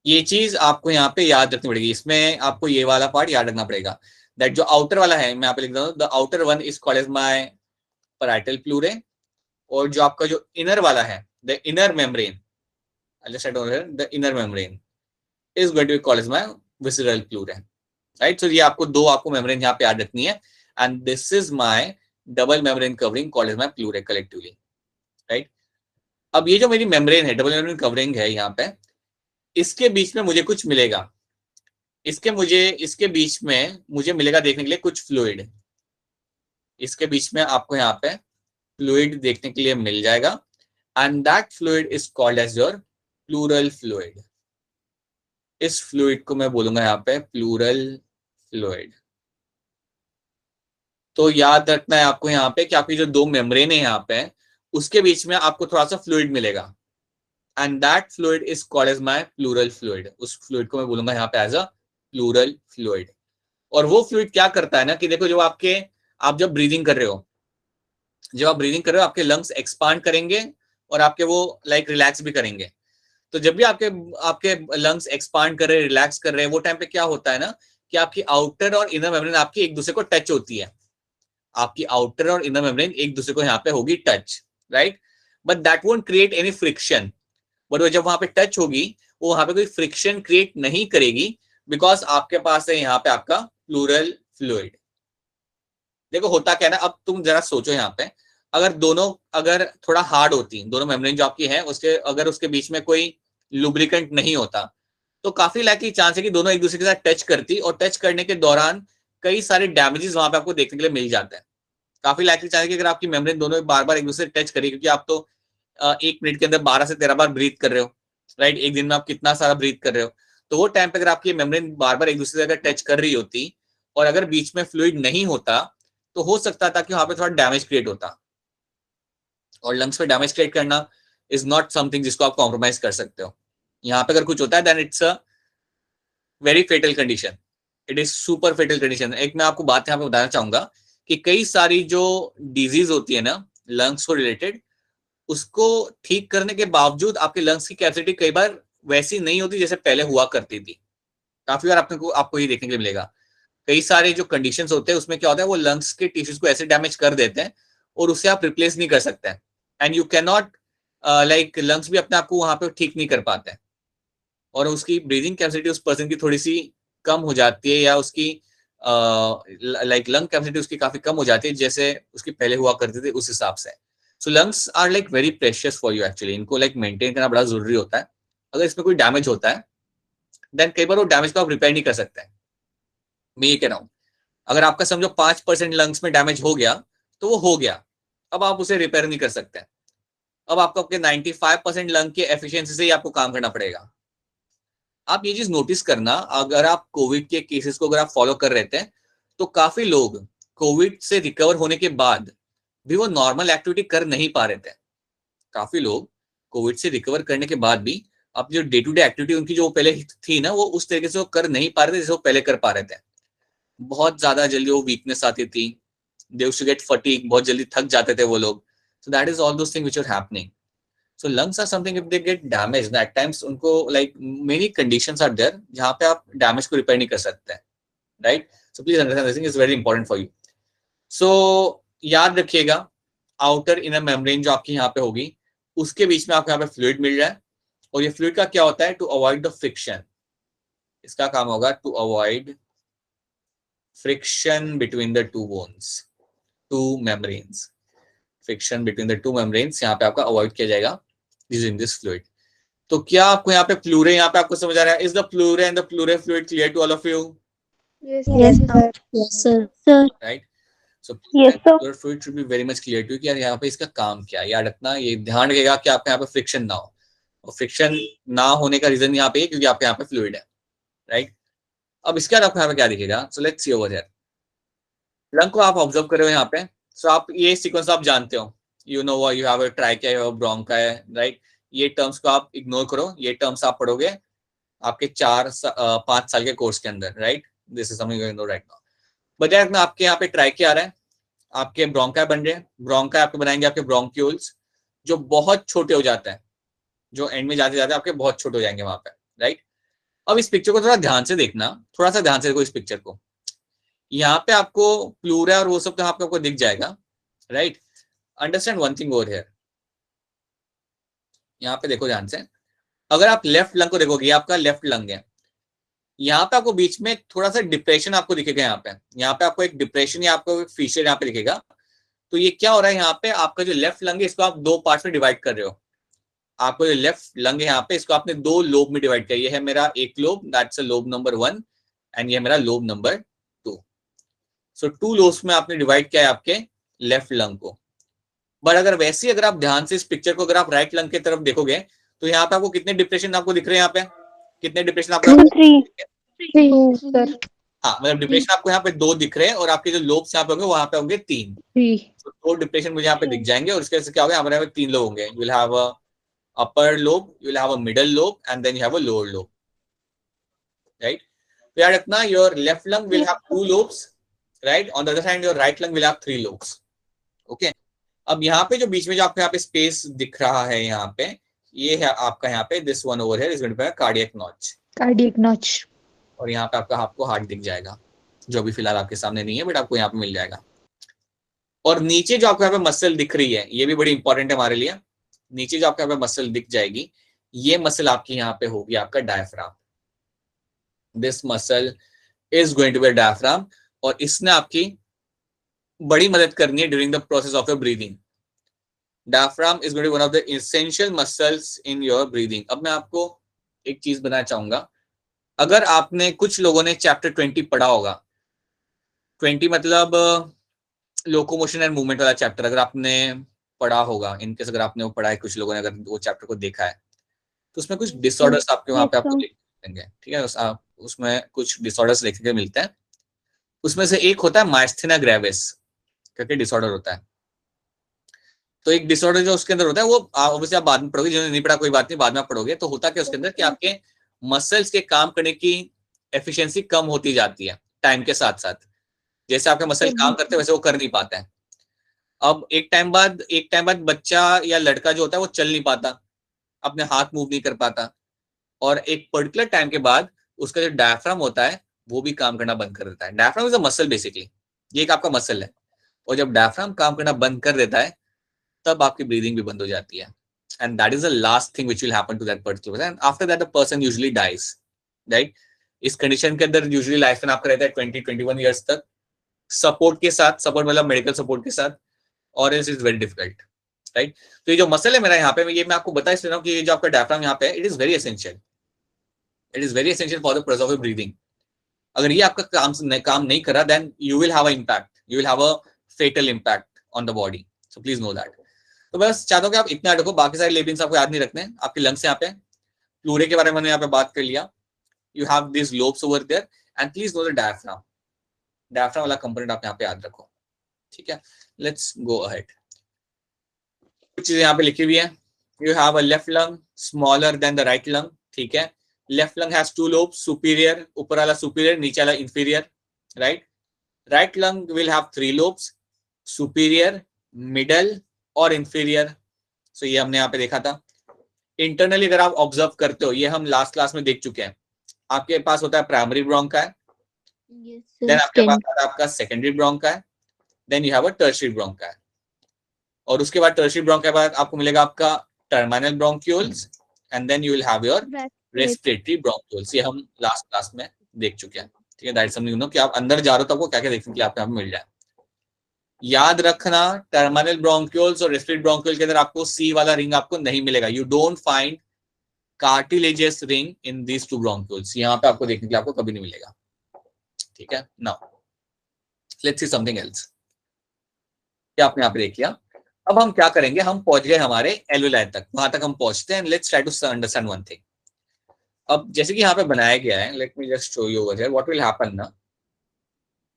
ये चीज आपको यहाँ पे याद रखनी पड़ेगी, इसमें आपको ये वाला पार्ट याद रखना पड़ेगा दैट जो आउटर वाला है मैं यहाँ पे लिख रहा हूँ, the outer one is called as my parietal pleurae, और जो आपका जो इनर वाला है the inner membrane, the inner membrane is going to be called as my visceral pleurae, right. So ये आपको दो आपको मेम्ब्रेन यहाँ पे याद रखनी है, and this is my double membrane covering called as my pleurae collectively, right. अब ये जो मेरी मेम्ब्रेन है, डबल मेम्ब्रेन कवरिंग है यहाँ पे, इसके बीच में मुझे कुछ मिलेगा, इसके बीच में मुझे मिलेगा देखने के लिए कुछ फ्लूइड, इसके बीच में आपको यहाँ पे फ्लूइड देखने के लिए मिल जाएगा, and that fluid is called as your pleural fluid. इस फ्लूइड को मैं बोलूंगा यहाँ पे प्लूरल फ्लूइड। तो याद रखना है आपको यहाँ पे कि आपकी जो दो मेम्ब्रेन है यहाँ पे, उसके बीच में आपको थोड़ा सा फ्लूइड मिलेगा, and that fluid is called as my pleural fluid. उस फ्लूइड को मैं बोलूंगा यहाँ पे एज अ प्लूरल फ्लूइड। और वो फ्लूइड क्या करता है ना कि देखो, जो आप जब ब्रीदिंग कर रहे हो, आपके लंग्स एक्सपांड करेंगे और आपके वो रिलैक्स भी करेंगे। तो जब भी आपके लंग्स एक्सपांड कर रहे, रिलैक्स कर रहे हैं, वो टाइम पे क्या होता है ना कि आपकी आउटर और इनर मेम्ब्रेन आपकी एक दूसरे को टच होती है, आपकी आउटर और इनर मेम्ब्रेन एक दूसरे को यहाँ पे होगी touch, right. But that won't create any friction, but वो जब वहां पे टच होगी वो वहां पे कोई फ्रिक्शन क्रिएट नहीं करेगी, बिकॉज आपके पास है यहाँ पे आपका प्लूरल फ्लूइड। देखो होता क्या है ना, अब तुम जरा सोचो यहाँ पे, अगर थोड़ा हार्ड होती दोनों मेम्ब्रेन जो आपकी है, अगर उसके बीच में कोई लुब्रिकेंट नहीं होता, तो काफी लाइकली चांस है कि दोनों एक दूसरे के साथ टच करती, और टच करने के दौरान कई सारे डैमेजेस वहां पे आपको देखने के लिए मिल जाते हैं। काफी लाइकली चांस है कि अगर आपकी मेम्ब्रेन दोनों बार बार एक दूसरे से टच करेगी, क्योंकि आप तो 1 मिनट के अंदर 12 से 13 बार ब्रीथ कर रहे हो, राइट। एक दिन में आप कितना सारा ब्रीथ कर रहे हो, तो वो टाइम पे अगर आपकी मेम्ब्रेन बार बार एक दूसरे से अगर टच कर रही होती और अगर बीच में फ्लूइड नहीं होता, तो हो सकता था कि वहां पे थोड़ा डैमेज क्रिएट होता, और लंग्स पे डैमेज क्रिएट करना इज नॉट समथिंग जिसको आप कॉम्प्रोमाइज कर सकते हो। यहाँ पे अगर कुछ होता है then it's a very fatal condition, it is super fatal condition. एक मैं आपको बात यहाँ पे बताना चाहूंगा कि कई सारी जो डिजीज होती है ना लंग्स को रिलेटेड, उसको ठीक करने के बावजूद आपके लंग्स की कैपेसिटी कई बार वैसी नहीं होती जैसे पहले हुआ करती थी। काफी बार आपको ये देखने के लिए मिलेगा, कई सारे जो कंडीशंस होते हैं उसमें क्या होता है, वो लंग्स के टिश्यूज को ऐसे डैमेज कर देते हैं और उससे आप रिप्लेस नहीं कर सकते हैं, and you can not lungs भी अपने आप को वहां पे ठीक नहीं कर पाते हैं, और उसकी ब्रीदिंग कैपेसिटी उस पर्सन की थोड़ी सी कम हो जाती है, या उसकी लंग कैपेसिटी उसकी काफी कम हो जाती है जैसे उसकी पहले हुआ करती थी, उस हिसाब से। So lungs are very precious for you actually, इनको मेंटेन करना बड़ा जरूरी होता है। अगर इसमें कोई डैमेज होता है देन कई बार वो डैमेज को आप रिपेयर नहीं कर सकते हैं। मैं ये कह रहा हूँ, अगर आपका समझो 5% लंग्स में डैमेज हो गया तो वो हो गया, अब आप उसे रिपेयर नहीं कर सकते। अब आपको आपके 95% लंग के एफिशिएंसी से ही आपको काम करना पड़ेगा। आप ये चीज नोटिस करना, अगर आप कोविड के केसेस को अगर आप फॉलो कर रहे थे, तो काफी लोग कोविड से रिकवर होने के बाद भी वो नॉर्मल एक्टिविटी कर नहीं पा रहे थे। काफी लोग कोविड से रिकवर करने के बाद भी अपनी जो डे टू डे एक्टिविटी उनकी जो पहले थी ना, वो उस तरीके से वो कर नहीं पा रहे थे जैसे वो पहले कर पा रहे थे। बहुत ज्यादा जल्दी वो वीकनेस आती थी, they used to get fatigue, बहुत जल्दी थक जाते थे वो लोग। So that is all those things which are happening. So lungs are something, if they get damaged at times उनको many conditions are there जहाँ पे आप damage को repair नहीं कर सकते हैं, right? So please understand this thing is very important for you. So याद रखिएगा, outer inner membrane जो आपकी यहाँ पे होगी, उसके बीच में आपको यहाँ पे fluid मिल रहा है, और ये fluid का क्या होता है? To avoid the friction, इसका काम होगा to avoid friction between the two bones, two membranes, friction between the two membranes यहाँ पे आपका avoid किया जाएगा using this fluid. तो क्या आपको यहाँ पे प्लूरे, यहाँ पे आपको समझ आ रहा है? Is the pleurae and the pleurae fluid clear to all of you? Yes, sir. Yes, sir. Right. So Yes, sir. Pleural fluid should be very much clear to, कि यार यहाँ पे इसका काम क्या है। याद रखना, ये ध्यान रखेगा कि आपके यहाँ पे फ्रिक्शन ना हो, और फ्रिक्शन ना होने का रीजन यहाँ पे क्योंकि आपके यहाँ पे फ्लूइड है, राइट। अब इसके बाद आपको यहाँ पे क्या दिखेगा? So let's see over here, lung को आप ऑब्जर्व कर रहे हो यहाँ पे। सो आप ये सीक्वेंस आप जानते हो, you know you have a trachea, you have bronchi है, राइट। ये टर्म्स को आप इग्नोर करो, ये टर्म्स आप पढ़ोगे आपके 5 साल के कोर्स के अंदर, right. This is something you know right now. बजाय में आपके यहाँ पे ट्राइकिया आ रहा है, आपके ब्रोंका बन रहे हैं, ब्रोंका आपके बनाएंगे आपके ब्रोंक्यूल्स, जो बहुत छोटे हो जाते हैं, जो एंड में जाते जाते आपके बहुत छोटे हो जाएंगे वहां पे, राइट। अब इस पिक्चर को थोड़ा ध्यान से देखना, थोड़ा सा ध्यान से देखो इस पिक्चर को। यहाँ पे आपको प्लूरा और वो सब तो आपको दिख जाएगा, right. Understand one thing over here, यहाँ पे देखो ध्यान से। अगर आप लेफ्ट लंग को देखोगे, ये आपका लेफ्ट लंग है, यहाँ पे आपको बीच में थोड़ा सा डिप्रेशन आपको दिखेगा। यहाँ पे आपको एक डिप्रेशन या आपको एक फीचर यहाँ पे दिखेगा। तो ये क्या हो रहा है, यहाँ पे आपका जो लेफ्ट लंग है इसको आप दो पार्ट में डिवाइड कर रहे हो। आपको जो लेफ्ट लंग है यहाँ पे, इसको आपने दो लोब में डिवाइड किया। ये है मेरा एक lobe, that's a lobe number 1, and ये है मेरा लोब नंबर 2। सो 2 लोब्स में आपने डिवाइड किया है आपके लेफ्ट लंग को। बट अगर वैसे ही अगर आप ध्यान से इस पिक्चर को अगर आप राइट लंग की तरफ देखोगे, तो यहाँ पे आपको कितने डिप्रेशन आपको दिख रहे हैं? यहाँ पे कितने डिप्रेशन आपको? 2 सर। हाँ, मतलब डिप्रेशन आपको यहाँ पे 2 दिख रहे हैं, और आपके जो लोब्स यहाँ पे होंगे वहां पे होंगे 3। तो 2 डिप्रेशन मुझे यहाँ पे दिख जाएंगे, और इसके वजह से क्या होगा, हमारे 3 लोग होंगे। You will have a upper lobe, you will have a middle lobe, and then you have a lower lobe, right. तो याद रखना, your left lung will have 2 lobes, right. On the other side your right lung will have 3 lobes, okay. अब यहाँ पे जो बीच में जो आपको यहाँ पे स्पेस दिख रहा है, यहाँ पे ये है आपका, यहाँ पे this one over here is going to be cardiac notch. Cardiac notch. और यहाँ पे आपको हार्ट दिख जाएगा, जो भी फिलहाल आपके सामने नहीं है, बट आपको यहाँ पे मिल जाएगा। और नीचे जो आपको यहाँ पे मसल दिख रही है, ये भी बड़ी इंपॉर्टेंट है हमारे लिए। नीचे जो आपको यहाँ पे मसल दिख जाएगी, ये मसल आपकी यहाँ पे होगी आपका diaphragm. This muscle is going to be diaphragm, और इसने आपकी बड़ी मदद करनी है during the process of your breathing. Diaphragm is going to be one of the essential muscles in your breathing. अब मैं आपको एक चीज बताना चाहूंगा, अगर आपने, कुछ लोगों ने चैप्टर 20 पढ़ा होगा, 20 मतलब लोकोमोशन एंड मूवमेंट वाला चैप्टर, अगर आपने पढ़ा होगा, इनकेस अगर आपने वो पढ़ा है, कुछ लोगों ने अगर वो चैप्टर को देखा है, तो उसमें कुछ डिसऑर्डर्स आपके वहां पे आपको देखेंगे, ठीक है। उसमें कुछ डिसऑर्डर्स देखने को मिलते हैं। उसमें से एक होता है माइस्थेनिया ग्रेविस करके डिसऑर्डर होता है। तो एक डिसऑर्डर जो उसके अंदर होता है, वो ऑब्वियसली आप बाद में पढ़ोगे, जिन्होंने नहीं पढ़ा कोई बात नहीं, बाद में आप पढ़ोगे। तो होता क्या उसके अंदर कि आपके मसल्स के काम करने की एफिशिएंसी कम होती जाती है टाइम के साथ साथ। जैसे आपके मसल काम करते हैं वैसे वो कर नहीं पाते हैं। अब एक टाइम बाद बच्चा या लड़का जो होता है वो चल नहीं पाता, अपने हाथ मूव नहीं कर पाता, और एक पर्टिकुलर टाइम के बाद उसका जो डायफ्राम होता है वो भी काम करना बंद कर देता है। Diaphragm is a muscle basically, ये एक आपका मसल है। और जब डायफ्राम काम करना बंद कर देता है, तब आपकी ब्रीदिंग भी बंद हो जाती है, and that is the last thing which will happen to that particular person, and after that the person usually dies, right. इस कंडीशन के अंदर यूजुअली लाइफ स्पैन आपका रहता है 20-21 ईयर्स तक, सपोर्ट के साथ, सपोर्ट मतलब मेडिकल सपोर्ट के साथ, और इज वेरी डिफिकल्ट, राइट। तो ये जो मसल है मेरा यहाँ पे, ये मैं आपको बता इसलिए रहा हूँ कि ये जो आपका डायफ्राम यहाँ पे है, it is very essential, it is very essential for the process of breathing. अगर ये आपका काम नहीं कर रहा, then you will have a impact, you will have a fatal impact on the body. So please know that. तो बस चाहता हूँ कि आप इतना रखो, बाकी सारे लेबलिंग्स आपको याद नहीं रखने। आपके लंग्स यहाँ पे, प्लूरे के बारे में मैंने यहाँ पे बात कर लिया, you have this lobes over there, and please know the diaphragm. Diaphragm वाला कंपोनेंट आप यहाँ पे याद रखो, ठीक है। Let's go ahead. कुछ चीजें यहाँ पे लिखी हुई है। You have a left lung smaller than the right lung, ठीक है। Left lung has 2 lobes, superior, ऊपर वाला सुपीरियर, नीचे वाला inferior, right. Right lung will have 3 lobes, superior, middle और इंफीरियर। सो ये हमने यहाँ पे देखा था। इंटरनली अगर आप ऑब्जर्व करते हो, ये हम लास्ट क्लास में देख चुके हैं। आपके पास होता है प्राइमरी ब्रोंका, देन आपके पास आता है आपका secondary bronchi, then you have a tertiary bronchi, और उसके बाद टर्शियरी ब्रोंका के बाद आपको मिलेगा आपका terminal bronchioles, and then you will have your respiratory bronchioles. ये हम लास्ट क्लास में देख चुके हैं, ठीक है। दैट समथिंग यू नो कि आप अंदर जा रहे हो तो आपको क्या क्या देखने के लिए आपको यहाँ पे मिल जाए। याद रखना, टर्मिनल ब्रोंक्यूल्स और रेस्पिरेटरी ब्रोंक्यूल के अंदर आपको सी वाला रिंग आपको नहीं मिलेगा। You don't find cartilaginous ring in these 2 bronchioles, यहाँ पे आपको देखने के लिए आपको कभी नहीं मिलेगा, ठीक है। Now let's see something else. क्या आपने यहाँ पे देख लिया। अब हम क्या करेंगे, हम पहुंच गए हमारे एल्वेलाई तक, वहां तक हम पहुंचते हैं। Let's try to understand one thing. अब जैसे कि यहाँ पे बनाया गया है, let me just show you over here what will happen ना।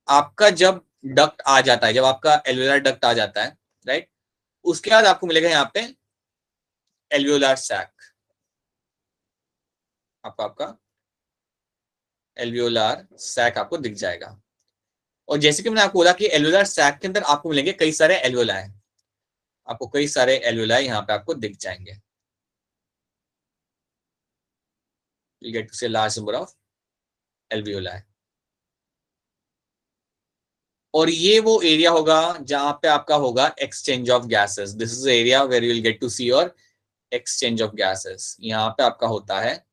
आपका जब डक्ट आ जाता है, जब आपका एल्वेलर डक्ट आ जाता है, राइट, उसके बाद आपको मिलेगा यहाँ पे एल्वेलर सैक। आपका एल्वेलर सैक आपको दिख जाएगा। और जैसे कि मैंने आपको बोला कि एल्वेलर सैक के अंदर आपको मिलेंगे कई सारे एल्वेलाई, आपको कई सारे एल्वेलाई यहाँ पे आपको दिख जाएंगे। you'll get to see a large number of alveoli. और ये वो एरिया होगा जहां पे आपका होगा exchange of gases. This is area where you will get to see your exchange of gases. यहाँ पे आपका होता है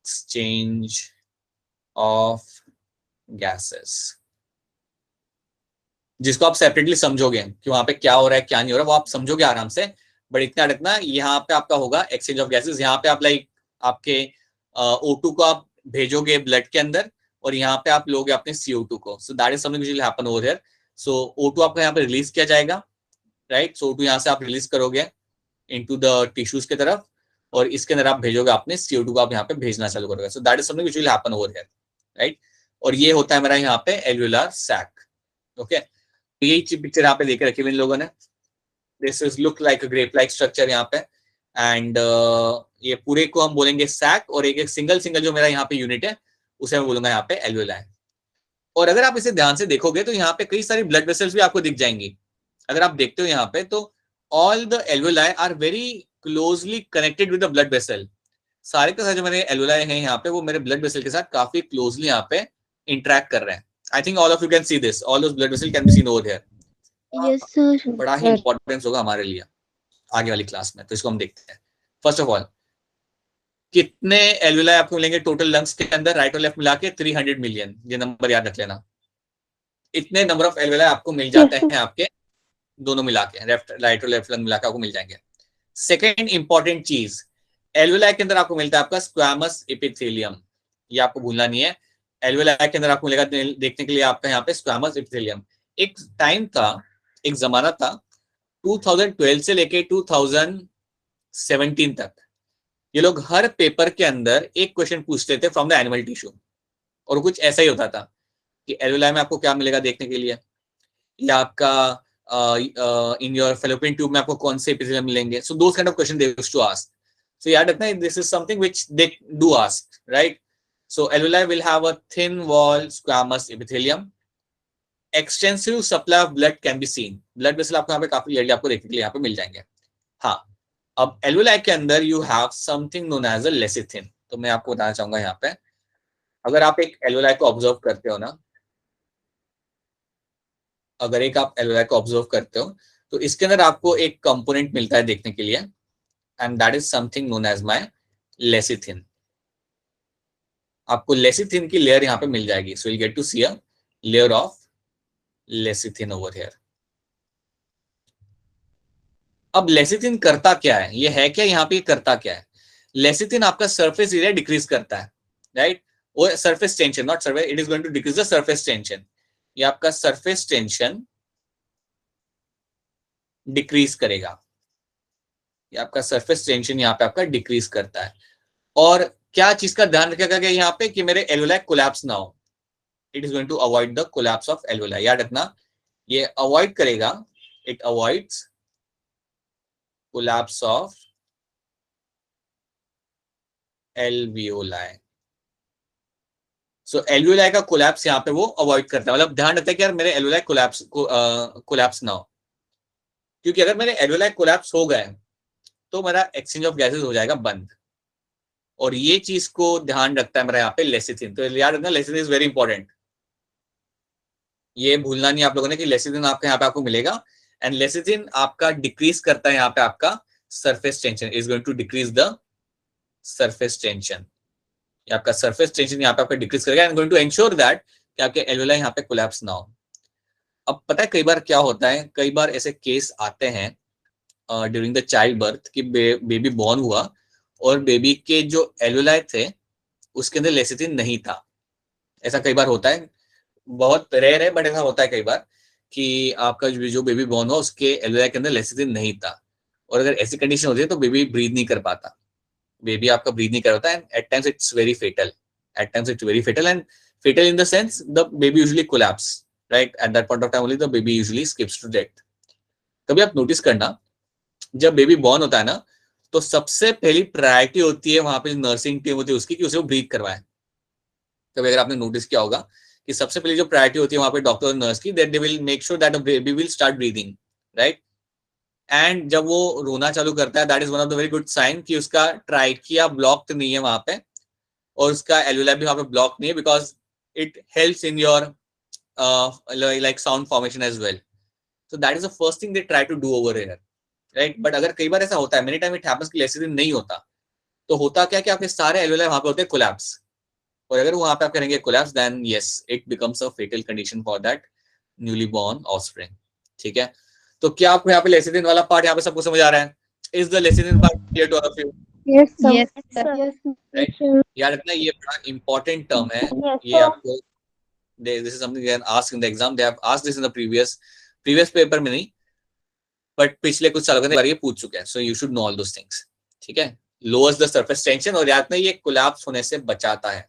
एक्सचेंज ऑफ गैसेस, जिसको आप सेपरेटली समझोगे कि वहां पे क्या हो रहा है क्या नहीं हो रहा है, वो आप समझोगे आराम से. बट इतना अटकना, यहाँ पे आपका होगा एक्सचेंज ऑफ गैसेस. यहाँ पे आप लाइक आपके O2 को आप भेजोगे ब्लड के अंदर और यहाँ पे आप लोगे अपने CO2 को. सो that is something which will happen over here. So O2 आपका यहाँ पे रिलीज किया जाएगा, राइट. सो O2 यहाँ से आप रिलीज करोगे इनटू द टिश्यूज की तरफ और इसके अंदर आप भेजोगे अपने CO2 को, आप यहाँ पे भेजना चालू करोगे. सो that is something which will happen over here, right. और ये होता है मेरा यहाँ पे एल्वेओलार सैक. ओके, यही पिक्चर यहाँ पे लेके रखी हुई इन लोगों ने. This is look like a grape like structure यहाँ पे. एंड ये पूरे को हम बोलेंगे सैक और एक एक सिंगल जो मेरा यहाँ पे यूनिट है उसे मैं बोलूंगा यहाँ पे एल्वेओलाई. और अगर आप इसे ध्यान से देखोगे तो यहाँ पे कई सारी ब्लड वेसल्स भी आपको दिख जाएंगी. अगर आप देखते हो यहाँ पे तो all the alveoli are very closely connected with the blood vessel. सारे के सारे जो मेरे एल्वेओलाई हैं यहाँ पे वो मेरे ब्लड वेसल के साथ काफी क्लोजली यहाँ पे इंटरेक्ट कर रहे हैं. I think all of you can see this. All those blood vessels can be seen over here. Yes, sir. बड़ा ही इंपॉर्टेंस होगा हमारे लिए आगे वाली क्लास में. तो इसको हम देखते हैं. फर्स्ट ऑफ ऑल, कितने एल्वेओलाई आपको मिलेंगे टोटल लंग्स के अंदर? राइट और लेफ्ट मिला के 300 मिलियन. ये नंबर याद रख लेना. इतने नंबर ऑफ एल्वेओलाई आपको मिल जाते हैं आपके दोनों मिला के, राइट और लेफ्ट लंग मिला के आपको मिल जाएंगे. सेकेंड इंपॉर्टेंट चीज, एल्वेओलाई के अंदर आपको मिलता है आपका स्क्वैमस एपिथेलियम. ये आपको भूलना नहीं है. एल्वेओलाई के अंदर आपको मिलेगा देखने के लिए आपका यहाँ पे स्क्वैमस एपिथेलियम. एक टाइम था, एक जमाना था 2012 से लेके 2017 तक, ये लोग हर पेपर के अंदर एक क्वेश्चन पूछते थे फ्रॉम द एनिमल टिश्यू. और कुछ ऐसा ही होता था कि एल्वेओलाई में आपको क्या मिलेगा देखने के लिए, या आपका इन योर फैलोपियन ट्यूब में आपको कौन से एपिथेलियम मिलेंगे. So those kind of question they used to ask. So याद रखना, this is something which they do ask, right. So alveoli will have a thin wall squamous epithelium. Extensive supply of blood can be seen. Blood vessel आपको यहाँ पे काफी clearly आपको देखने के लिए यहाँ पे मिल जाएंगे. हाँ, अब alveoli के अंदर you have something known as a lecithin. तो मैं आपको बताना चाहूंगा यहाँ पे, अगर आप एक alveoli को ऑब्जर्व करते हो ना, अगर एक आप alveoli को ऑब्जर्व करते हो तो इसके अंदर आपको एक कंपोनेंट मिलता है देखने के लिए, and that is something known as my lecithin. आपको लेसिथिन की लेयर यहाँ पे मिल जाएगी. So you get to see a layer of lecithin over here. अब लेसिथिन करता क्या है, ये है क्या यहाँ पे, करता क्या है? लेसिथिन आपका सरफेस एरिया डिक्रीज करता है, राइट. वो surface tension, not surface, it is going to decrease the surface tension. ये आपका सरफेस टेंशन डिक्रीज करेगा. ये आपका सरफेस टेंशन यहाँ पे आपका डिक्रीज करता है. और क्या चीज का ध्यान रखेगा कि यहाँ पे कि मेरे एल्वेओलाई कोलैप्स ना हो. It is going to avoid the collapse of alveoli. याद रखना, ये अवॉइड करेगा, it avoids collapse of alveoli. सो एल्वेओलाई का कोलैप्स यहाँ पे वो अवॉइड करता है. मतलब ध्यान रखता है कि यार मेरे एल्वेओलाई कोलैप्स ना हो, क्योंकि अगर मेरे एल्वेओलाई कोलैप्स हो गए तो मेरा एक्सचेंज ऑफ गैसेस हो जाएगा बंद. और ये चीज को ध्यान रखता है मेरा यहाँ पे लेसिथिन. तो याद रखना, लेसिथिन इज वेरी इंपॉर्टेंट. ये भूलना नहीं आप लोगों ने कि लेसिथिन आपके यहाँ पे आपको मिलेगा. एंड लेसिथिन आपका डिक्रीज करता है यहाँ पे आपका surface tension. Is going to decrease the surface tension. आपका सरफेस टेंशन यहाँ पे आपका डिक्रीज करेगा and going to ensure that कि आपके एल्वेओलाई यहाँ पे कोलैप्स ना हो. अब पता है कई बार क्या होता है, कई बार ऐसे केस आते हैं ड्यूरिंग द चाइल्ड बर्थ कि बेबी बॉर्न हुआ और बेबी के जो एल्वेओलाई थे उसके अंदर लेसिथिन नहीं था. ऐसा कई बार होता है, बहुत रेयर है बट ऐसा होता है कई बार कि आपका जो बेबी बॉर्न हुआ उसके एल्वेओलाई के अंदर लेसिथिन नहीं था. और अगर ऐसी कंडीशन होती है तो बेबी ब्रीथ नहीं कर पाता. बेबी आपका ब्रीथ नहीं कर पाता and at times it's very fatal. And fatal in the sense the baby usually collapse, right. At that point of time only the baby usually skips to death. कभी आप notice करना, जब baby born होता है ना तो सबसे पहली प्रायोरिटी होती है वहां पे नर्सिंग टीम होती है उसकी कि उसे वो ब्रीथ करवाए. कभी अगर आपने नोटिस किया होगा कि सबसे पहले जो प्रायोरिटी होती है वहां पे डॉक्टर और नर्स की, that they will make sure that the baby will start breathing, right. And जब वो रोना चालू करता है, that is one of the very good sign कि उसका ट्राइकिया ब्लॉक्ड नहीं है वहां पे और उसका एल्वियोलाई भी वहां पे ब्लॉक नहीं है, because it helps in your like sound formation as well. So that is the first thing they try to do over here, right? But अगर कई बार ऐसा होता है, many time it happens कि लेसिथिन नहीं होता, तो होता क्या कि आपके सारे एल्वियोलाई वहां पे होते हैं कोलैप्स, और अगर वहां पे आप करेंगे collapse, then yes it becomes a fatal condition for that newly born offspring. ठीक है, तो क्या आपको यहाँ पे लेसिथिन वाला पार्ट यहाँ पे सबको समझ आ रहा है? Is the lecithin part clear to all of you? Yes, sir. Yes, sir. Right, याद रखना ये बड़ा इंपॉर्टेंट टर्म है. ये आपको this is something they can ask in the exam. They have asked this in the previous paper में नहीं, but पिछले कुछ सालों के अंदर ये पूछ चुके हैं. So you should know all those things. ठीक है, lowers the surface tension, और याद रखना ये कोलैप्स होने से बचाता है.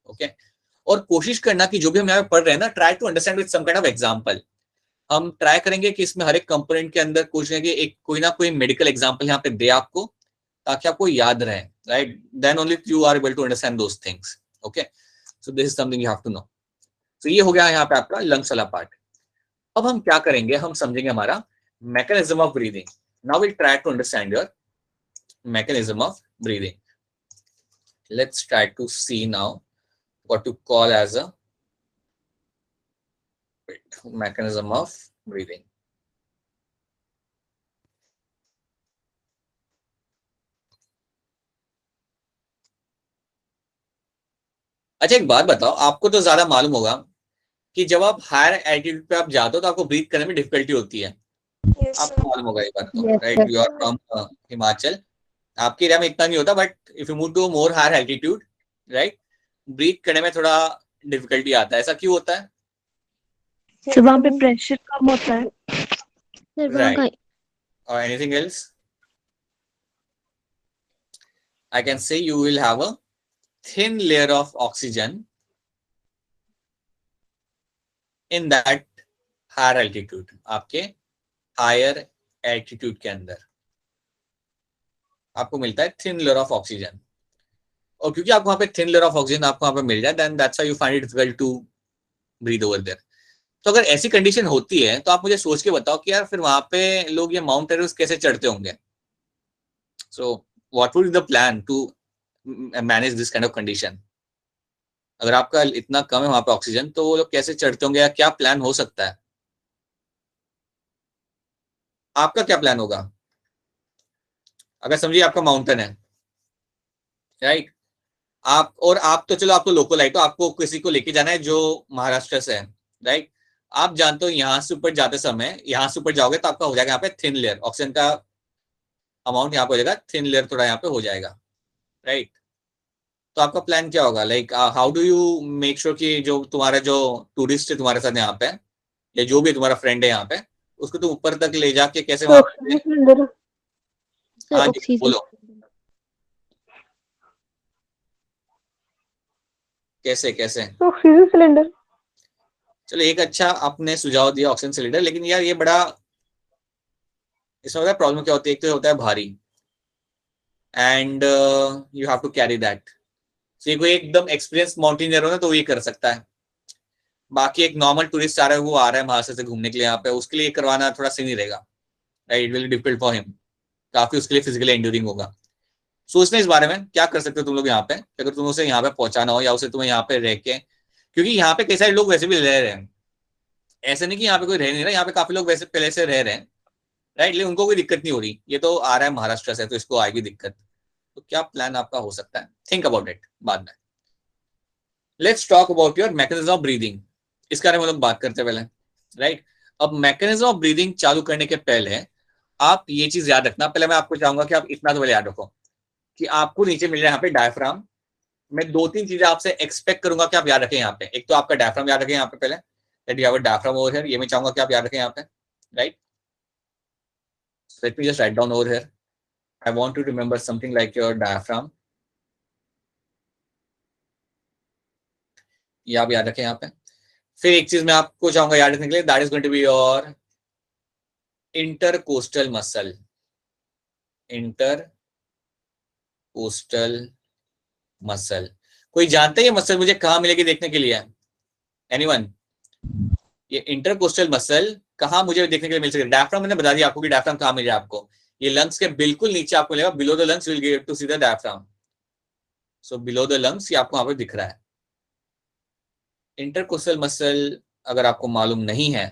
ओके, और कोशिश करना कि जो भी हम यहाँ पे पढ़ रहे हैं ना, try to understand with some kind of example. हम ट्राई करेंगे कि इसमें हर एक कंपोनेंट के अंदर कोशिश करेंगे एक कोई ना कोई मेडिकल एग्जांपल यहाँ पे दे आपको, ताकि आपको याद रहे. Right, then only you are able to understand those things. Okay, so this is something you have to know. तो ये हो गया यहाँ पे आपका लंग्स वाला पार्ट. अब हम क्या करेंगे, हम समझेंगे हमारा mechanism of breathing. Now will try to understand your mechanism of breathing. Let's try to see now what to call as a mechanism of breathing. अच्छा, एक बात बताओ, आपको तो ज्यादा मालूम होगा कि जब आप हायर एल्टीट्यूड पे आप जाते हो तो आपको ब्रीथ करने में डिफिकल्टी होती है. आपको मालूम होगा ये बात तो, Yes, right? sir. You are from Himachal, आपके एरिया में इतना नहीं होता, but if you move to more higher altitude, right, breathe करने में थोड़ा डिफिकल्टी आता है. ऐसा क्यों होता है? सर वहाँ पे प्रेशर कम होता है. सर वहाँ Right. का Or anything else? I can say you will have a thin layer of oxygen in that higher altitude. आपके higher altitude के अंदर आपको मिलता है thin layer of oxygen. और क्योंकि आपको वहां पे thin layer of oxygen आपको वहां पे मिल जाए, then that's why you find it difficult to breathe over there. तो अगर ऐसी कंडीशन होती है तो आप मुझे सोच के बताओ कि यार फिर वहां पे लोग ये माउंट एवरेस्ट कैसे चढ़ते होंगे. So what would be the plan to manage this kind of condition? अगर आपका इतना कम है वहां पे ऑक्सीजन, तो वो लोग कैसे चढ़ते होंगे, या क्या प्लान हो सकता है? आपका क्या प्लान होगा? अगर समझिए आपका माउंटेन है, राइट, आप तो चलो आप तो लोकल है, तो आपको किसी को लेके जाना है जो महाराष्ट्र से है, राइट. आप जानते हो यहाँ से ऊपर जाते समय, यहाँ से ऊपर जाओगे तो आपका हो जाएगा यहाँ पे थिन लेयर, ऑक्सीजन का अमाउंट यहाँ पे हो जाएगा, थिन लेयर थोड़ा यहाँ पे हो जाएगा, राइट. तो आपका प्लान क्या होगा? Like how do you make sure कि जो तुम्हारा जो टूरिस्ट है तुम्हारे साथ यहाँ पे, या जो भी तुम्हारा फ्रेंड है यहाँ पे, उसको तुम ऊपर तक ले जाके कैसे वहां पे? हाँ जी, बोलो कैसे कैसे? Oxygen cylinder. चलो, एक अच्छा आपने सुझाव दिया, ऑक्सीजन सिलेंडर, लेकिन यार ये बड़ा, इसमें पता प्रॉब्लम क्या होती है? एक तो होता है भारी, and you have to carry that. ये कोई एकदम एक्सपीरियंस माउंटेनियर हो ना तो ये कर सकता है. बाकी एक नॉर्मल टूरिस्ट आ रहा है, वो आ रहा है महाराष्ट्र से घूमने के लिए यहाँ पे, उसके लिए करवाना थोड़ा सही नहीं रहेगा, right. It will be difficult for him, काफी उसके लिए फिजिकली एंड्यूरिंग होगा. सोचना इस बारे में क्या कर सकते हो तुम लोग यहाँ पे, अगर तुम उसे यहाँ पे पहुंचाना हो या उसे तुम्हें यहाँ पे रह के, क्योंकि यहाँ पे कई सारे लोग वैसे भी रह रहे हैं, ऐसे नहीं कि यहाँ पे कोई रह नहीं रहा, यहाँ पे काफी लोग वैसे पहले से रह रहे हैं, राइट, लेकिन उनको कोई दिक्कत नहीं हो रही. ये तो आ रहा है महाराष्ट्र से, तो इसको आएगी दिक्कत. तो क्या प्लान आपका हो सकता है? थिंक अबाउट इट बाद में. Let's talk about your mechanism of breathing. इस बारे में हम लोग बात करते पहले, राइट. अब मैकेनिज्म ऑफ ब्रीदिंग चालू करने के पहले आप ये चीज याद रखना. पहले मैं आपको चाहूंगा कि आप इतना तो पहले याद रखो कि आपको नीचे मिल रहा है यहाँ पे डायफ्राम. मैं 2-3 चीजें आपसे एक्सपेक्ट करूंगा कि आप याद रखें यहाँ पे. एक तो आपका डायफ्राम याद रखें यहाँ पे पहले, that you have a diaphragm over here. ये मैं चाहूंगा कि आप याद रखें यहाँ पे, right. Let me just write down over here. I want to remember something like your diaphragm. ये आप याद रखें यहाँ पे. फिर एक चीज मैं आपको चाहूंगा याद रखने के लिए, that is going to be your intercostal muscle. Intercostal muscle. कोई जानता है ये मसल मुझे कहाँ मिलेगी देखने के लिए? एनीवन? ये इंटरकोस्टल मसल कहाँ मुझे देखने के लिए मिल सके? डायफ्राम मैंने बता दिया आपको कि डायफ्राम कहाँ मिल रहा है आपको. ये लंग्स के बिल्कुल नीचे आपको मिलेगा, below the lungs will get to see the diaphragm. So below the lungs, ये आपको वहां पे दिख रहा है। इंटरकोस्टल मसल अगर आपको मालूम नहीं है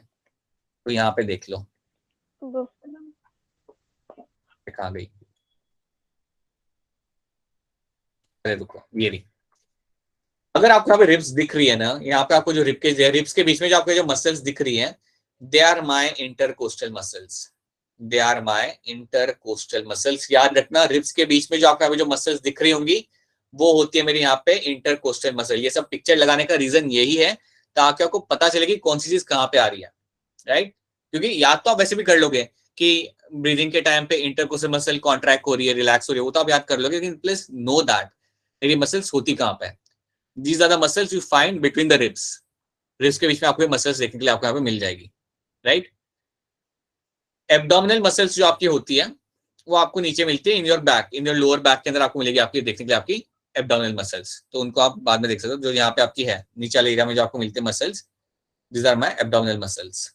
तो यहाँ पे देख लो, कहाँ गई, अरे रुको, ये रही। अगर आपको यहाँ पे रिब्स दिख रही है ना, यहाँ पे आपको जो रिब्स के बीच में जो आपको जो मसल्स दिख रही हैं, they are my intercostal muscles, they are my intercostal muscles. याद रखना, रिब्स के बीच में जो आपको जो मसल्स दिख रही होंगी वो होती है मेरी यहाँ पे इंटरकोस्टल मसल। ये सब पिक्चर लगाने का रीजन यही है ताकि आपको पता चले कि कौन सी चीज कहाँ पे आ रही है, राइट। क्योंकि याद तो आप वैसे भी कर लोगे कि ब्रीदिंग के टाइम पे इंटरकोस्टल मसल कॉन्ट्रैक्ट हो रही है, रिलैक्स हो रही है, वो तो आप याद कर लोगे, लेकिन प्लीज नो दैट मेरी मसल्स होती कहाँ पे। These are the muscles you find between the ribs. Ribs के बीच में आपको मसल्स देखने के लिए आपको यहाँ पे मिल जाएगी, राइट। एब्डोमिनल मसल्स जो आपकी होती है वो आपको नीचे मिलती है in your back, in your lower back के अंदर आपको मिलेगी आपकी देखने के लिए आपकी एब्डोमिनल मसल्स। तो उनको आप बाद में देख सकते हो, जो यहाँ पे आपकी है नीचे वाले एरिया में जो आपको मिलते हैं muscles, this are my abdominal muscles,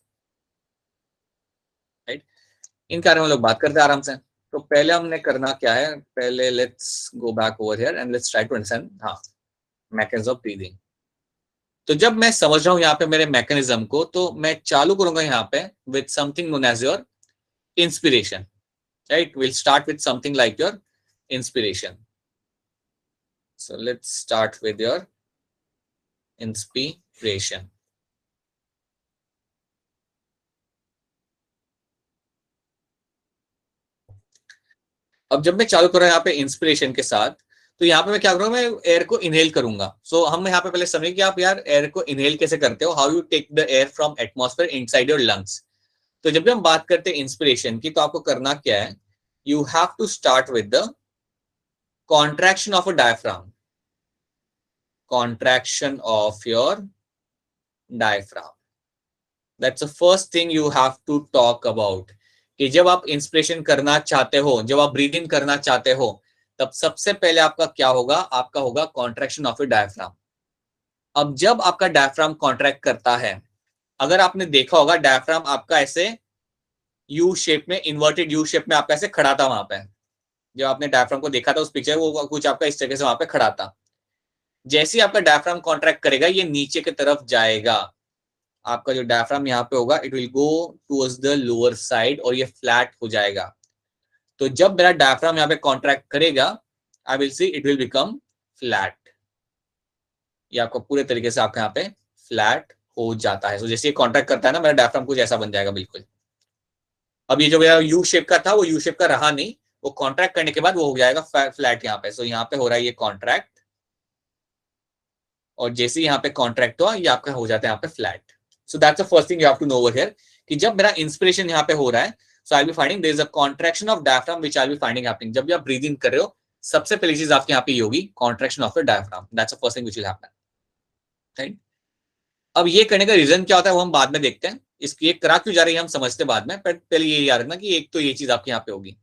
right. इनके बारे में लोग बात करते हैं आराम से। तो पहले हमने करना क्या है, पहले let's go back over here and let's try to understand हाँ मैकेनिज्म ऑफ ब्रीदिंग। तो जब मैं समझ रहा हूं यहाँ पे मेरे मैकेनिज्म को, तो मैं चालू करूंगा यहाँ पे with something known as your inspiration, right. Will start with something like your inspiration. So let's start with your inspiration. अब जब मैं चालू कर रहा हूं यहाँ पे इंस्पिरेशन के साथ, तो यहाँ पे मैं क्या करूंगा, मैं एयर को इनहेल करूंगा। सो हम यहाँ पे पहले समझें कि आप यार एयर को इनहेल कैसे करते हो, how you take the air from atmosphere inside your lungs. तो जब भी हम बात करते हैं इंस्पिरेशन की, तो आपको करना क्या है, you have to start with the contraction of a diaphragm, contraction of your diaphragm. That's the first thing you have to talk about. कि जब आप इंस्पिरेशन करना चाहते हो, जब आप ब्रीद इन करना चाहते हो, तब सबसे पहले आपका क्या होगा, आपका होगा कॉन्ट्रैक्शन ऑफ योर डायफ्राम। अब जब आपका डायफ्राम कॉन्ट्रैक्ट करता है, अगर आपने देखा होगा डायफ्राम आपका ऐसे यू शेप में, इन्वर्टेड यू शेप में आपका ऐसे खड़ा था वहां पे, जब आपने डायफ्राम को देखा था उस पिक्चर, वो कुछ आपका इस तरीके से वहां पे खड़ा था। जैसे ही आपका डायफ्राम कॉन्ट्रैक्ट करेगा, ये नीचे की तरफ जाएगा, आपका जो डायफ्राम यहाँ पे होगा, it will go towards the lower side और ये फ्लैट हो जाएगा। तो जब मेरा डायफ्राम यहाँ पे कॉन्ट्रैक्ट करेगा, I will see it will become flat. ये आपका पूरे तरीके से आपका यहाँ पे फ्लैट हो जाता है। तो जैसे ये कॉन्ट्रैक्ट करता है ना, मेरा डायफ्राम कुछ ऐसा बन जाएगा बिल्कुल। अब ये जो मेरा यू शेप का था, वो यू शेप का रहा नहीं, वो कॉन्ट्रैक्ट करने के बाद वो हो जाएगा फ्लैट यहाँ पे। सो यहाँ पे हो रहा है ये कॉन्ट्रैक्ट, और जैसे यहाँ पे कॉन्ट्रैक्ट हुआ, ये आपका हो जाता है यहाँ पे flat. So that's the first thing you have to know over here, कि जब मेरा इंस्पिरेशन यहाँ पे हो रहा है, so I will be finding there is a contraction of diaphragm which I will be finding happening. जब भी आप ब्रीद इन कर रहे हो, सबसे पहली चीज आपके यहाँ पे ये होगी contraction of your diaphragm. That's the first thing which will happen, right. अब ये करने का रीजन क्या होता है वो हम बाद में देखते हैं, इसकी एक करा क्यों जा रही है हम समझते बाद में, पर पहले ये याद रखना कि एक तो ये चीज आपके यहाँ पे होगी।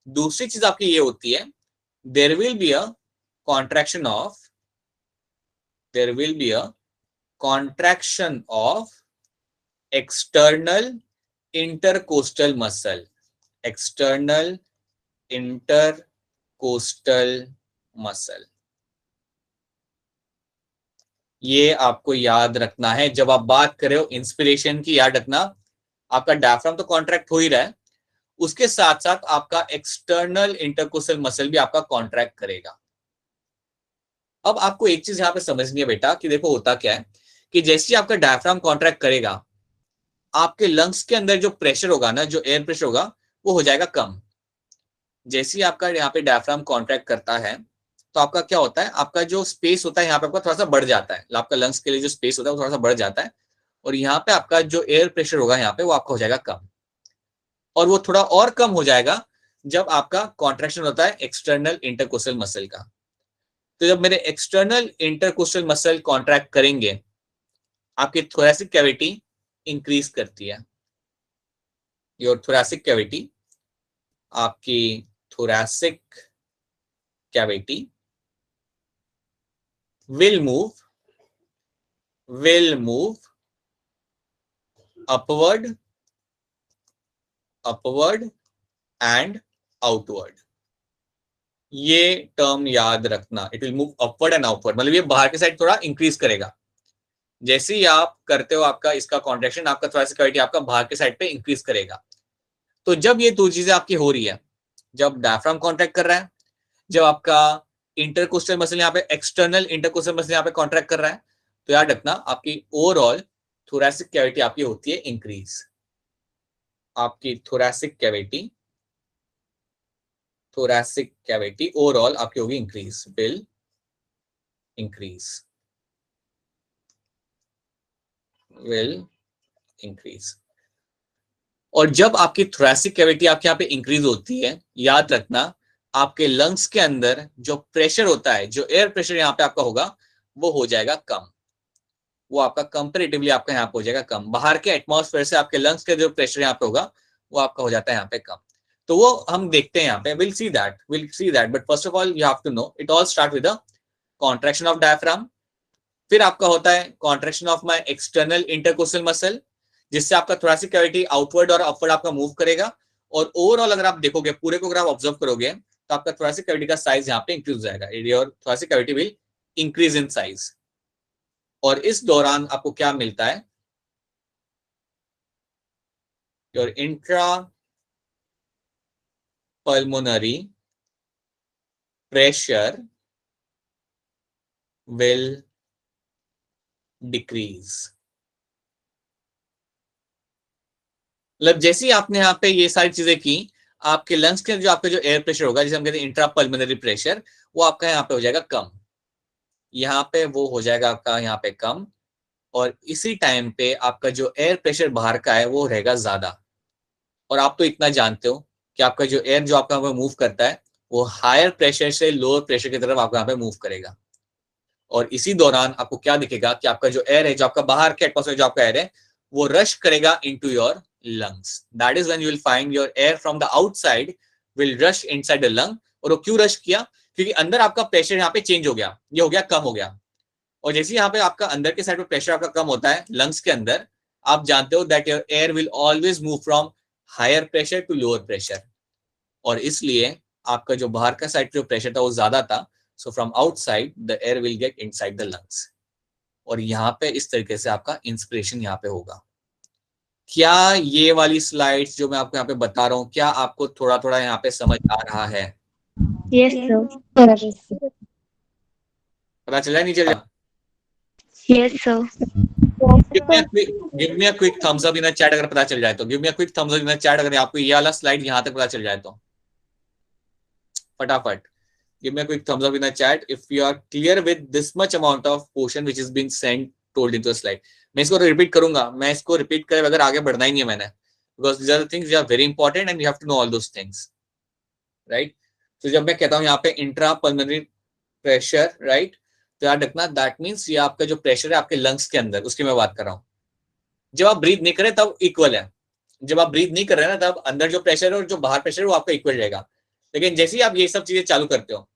दूसरी चीज आपकी ये होती है, there will be a contraction of, there will be a contraction of external intercostal muscle, external intercostal muscle। ये आपको याद रखना है जब आप बात कर रहे हो इंस्पिरेशन की। याद रखना, आपका डायफ्राम तो कॉन्ट्रैक्ट हो ही रहा है, उसके साथ साथ आपका एक्सटर्नल इंटरकोस्टल मसल भी आपका कॉन्ट्रैक्ट करेगा। अब आपको एक चीज यहाँ पे समझनी है बेटा, कि देखो होता क्या है, कि जैसे ही आपका डायफ्राम कॉन्ट्रैक्ट करेगा, आपके लंग्स के अंदर जो प्रेशर होगा ना, जो एयर प्रेशर होगा, वो हो जाएगा कम। जैसे ही आपका यहाँ पे डायफ्राम कॉन्ट्रैक्ट करता है, तो आपका क्या होता है, आपका जो स्पेस होता है यहाँ पे आपका थोड़ा सा बढ़ जाता है, आपका लंग्स के लिए जो स्पेस होता है वो थोड़ा सा बढ़ जाता है, और यहाँ पे आपका जो एयर प्रेशर होगा यहाँ पे वो आपका हो जाएगा कम। और वो थोड़ा और कम हो जाएगा जब आपका कॉन्ट्रैक्शन होता है एक्सटर्नल इंटरकोस्टल मसल का। तो जब मेरे एक्सटर्नल इंटरकोस्टल मसल कॉन्ट्रैक्ट करेंगे, आपकी थोरैसिक कैविटी इंक्रीज करती है। योर थोरैसिक कैविटी, आपकी thoracic cavity will move upward and outward। ये टर्म याद रखना, it will move upward and outward, मतलब ये बाहर के साइड थोड़ा इंक्रीज करेगा। जैसे ही आप करते हो आपका इसका कॉन्ट्रैक्शन, आपका थोरेसिक कैविटी आपका बाहर के साइड पे इंक्रीज करेगा। तो जब ये दो चीजें आपकी हो रही है, जब डायफ्राम कॉन्ट्रैक्ट कर रहा है, जब आपका इंटरकोस्टल मसल यहाँ पे, एक्सटर्नल इंटरकोस्टल मसल यहाँ पे कॉन्ट्रैक्ट कर रहा है, तो याद रखना आपकी ओवरऑल थोरेसिक कैविटी आपकी होती है इंक्रीज। आपकी थोरेसिक कैविटी ओवरऑल आपकी होगी इंक्रीज, विल इंक्रीज। और जब आपकी थोरेसिक कैविटी आपके यहाँ पे इंक्रीज होती है, याद रखना आपके लंग्स के अंदर जो प्रेशर होता है, जो एयर प्रेशर यहाँ पे आपका होगा, वो हो जाएगा कम। वो आपका कंपेरेटिवली आपका यहाँ पे हो जाएगा कम। बाहर के एटमॉस्फेयर से आपके लंग्स के जो प्रेशर यहाँ पे होगा, वो आपका हो जाता है यहाँ पे कम। तो वो हम देखते हैं यहाँ पे, will see that, but first of all you have to know it all start with the contraction of diaphragm. फिर आपका होता है contraction of my external intercostal muscle, जिससे आपका थोरेसिक कैविटी आउटवर्ड और अपवर्ड आपका मूव करेगा। और ओवरऑल अगर आप देखोगे, पूरे को अगर आप ऑब्जर्व करोगे, तो आपका थोरेसिक कैविटी का साइज यहाँ पे इंक्रीज हो जाएगा, your thoracic cavity will increase in size. और इस दौरान आपको क्या मिलता है, your intra pulmonary pressure will decrease. मतलब जैसे ही आपने यहाँ पे ये सारी चीजें की, आपके लंग्स के जो आपका जो एयर प्रेशर होगा, जिसे हम कहते हैं इंट्रा पल्मोनरी प्रेशर, वो आपका यहाँ पे हो जाएगा कम। यहाँ पे वो हो जाएगा आपका यहाँ पे कम, और इसी टाइम पे आपका जो एयर प्रेशर बाहर का है वो रहेगा ज्यादा। और आप तो इतना जानते हो कि आपका जो एयर जो आपका मूव करता है, वो हायर प्रेशर से लोअर प्रेशर की तरफ आपका यहाँ पे मूव करेगा। और इसी दौरान आपको क्या दिखेगा कि आपका जो एयर है, जो आपका बाहर के एटमॉस्फेयर जो आपका एयर है, वो रश करेगा into your lungs. That is when you will find your air from the outside will rush inside the lung. और वो क्यों रश किया? क्योंकि अंदर आपका प्रेशर यहाँ पे चेंज हो गया, ये हो गया कम हो गया। और जैसे यहाँ पे आपका अंदर के साइड पे प्रेशर आपका कम होता है लंग्स के अंदर, आप जानते हो that your air will always move from higher pressure to lower pressure. और इसलिए आपका जो बाहर का साइड जो प्रेशर था वो ज्यादा था, so from outside the air will get inside the lungs. और यहाँ पे इस तरीके से आपका इंस्पिरेशन यहाँ पे होगा। क्या ये वाली स्लाइड्स जो मैं आपको यहाँ पे बता रहा हूँ, क्या आपको थोड़ा थोड़ा यहाँ पे समझ आ रहा है? Yes, sir. पता चला नहीं चला? Yes, sir. Give me a quick thumbs up in the chat अगर पता चल जाए तो। Give me a quick thumbs up in the chat अगर आपको ये वाला स्लाइड यहाँ तक पता चल जाए तो। फटाफट give me a quick thumbs up in the chat if you are clear with this much amount of portion which is been sent told into the slide. मैं इसको रिपीट करूंगा, मैं इसको रिपीट करे बगैर आगे बढ़ना ही नहीं है मैंने, because these are the things which are very important and you have to know all those things, right? तो जब मैं कहता हूँ यहाँ पे इंट्रा पल्मोनरी प्रेशर, राइट, तो याद रखना दैट मीन्स ये आपका जो प्रेशर है आपके लंग्स के अंदर, उसकी मैं बात कर रहा हूँ। जब आप ब्रीथ नहीं करें तब इक्वल है, जब आप ब्रीथ नहीं कर रहे हैं ना, तब अंदर जो प्रेशर है और जो बाहर प्रेशर है वो आपका इक्वल रहेगा। लेकिन जैसे ही आप ये सब चीजें चालू करते हो,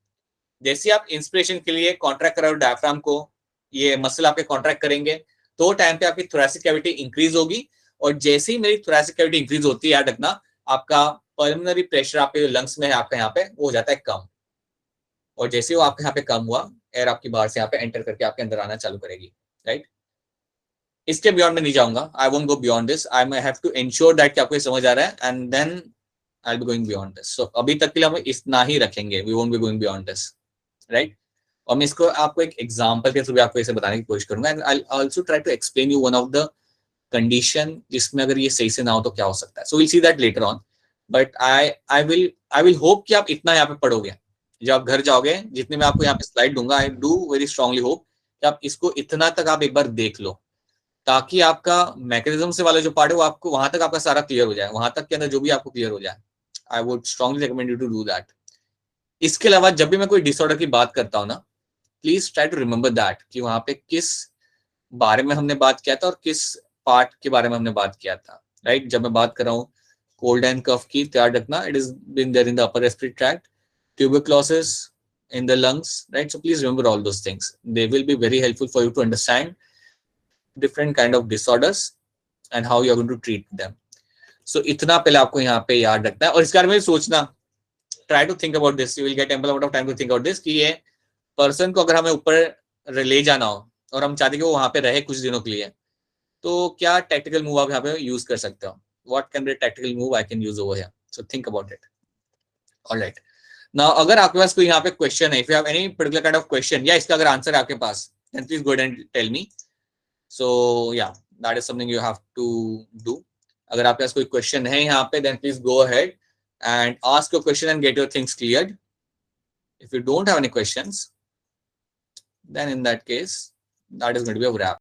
जैसे आप इंस्पिरेशन के लिए कॉन्ट्रैक्ट करो डायफ्राम को, ये मसल आपके कॉन्ट्रैक्ट करेंगे, तो टाइम पे आपकी थोरेसिक कैविटी इंक्रीज होगी। और जैसे ही मेरी थोरेसिक कैविटी इंक्रीज होती है, याद रखना आपका पल्मोनरी प्रेशर आपके जो लंग्स में है आपका यहाँ पे, वो हो जाता है कम। और जैसे वो आपके यहाँ पे कम हुआ, एयर आपकी बाहर से यहाँ पे एंटर करके आपके अंदर आना चालू करेगी, राइट? इसके बियॉन्ड में नहीं जाऊंगा, I won't go beyond this, I may have to ensure that कि आपको ये समझ आ रहा है, and then I will be going beyond this. So अभी तक के लिए हम इतना ही रखेंगे, we won't be going beyond this, right? और मैं इसको आपको एक एग्जांपल के थ्रू भी आपको इसे बताने की कोशिश करूंगा, and I also try to explain you one of the condition जिसमें अगर ये सही से ना हो तो क्या हो सकता है। So we'll see that later on, but I will hope कि आप इतना यहाँ पे पढ़ोगे जब आप घर जाओगे। जितने मैं आपको यहाँ पे स्लाइड दूंगा, I do very strongly hope कि आप इसको इतना तक आप एक बार देख लो, ताकि आपका मैकेनिज्म से वाला जो पार्ट है वो आपको वहां तक आपका सारा क्लियर हो जाए, वहां तक के अंदर जो भी आपको क्लियर हो जाए। I would strongly recommend you to do that. इसके अलावा जब भी मैं कोई डिसऑर्डर की बात करता हूँ ना, please try to remember that कि वहां पे किस बारे में हमने बात किया था और किस पार्ट के बारे में हमने बात किया था, राइट? जब मैं बात कर रहा हूँ कोल्ड एंड कफ की, याद रखना it is been there in the upper respiratory tract, tuberculosis in the lungs, right? So please remember all those things. They will be very helpful for you to understand different kind of disorders and how you are going to treat them. So इतना पहले आपको यहाँ पे याद रखना है, और इसके बारे में सोचना try to think about this. You will get ample amount of time to think about this कि ये person को अगर हमें ऊपर ले जाना हो और हम चाहते कि वो वहां पे रहे कुछ दिनों के लिए, तो क्या tactical move आप यहाँ पे use कर सकते हो? What can be a tactical move I can use over here? So think about it. All right. Now अगर आपके पास कोई यहाँ पे question है, if you have any particular kind of question या इसका अगर आंसर है आपके पास, then please go ahead and tell me. So yeah, that is something you have to do. अगर आपके पास कोई question है यहाँ पे, then please go ahead and ask your question and get your things cleared. If you don't have any questions, then in that case, that is going to be a wrap.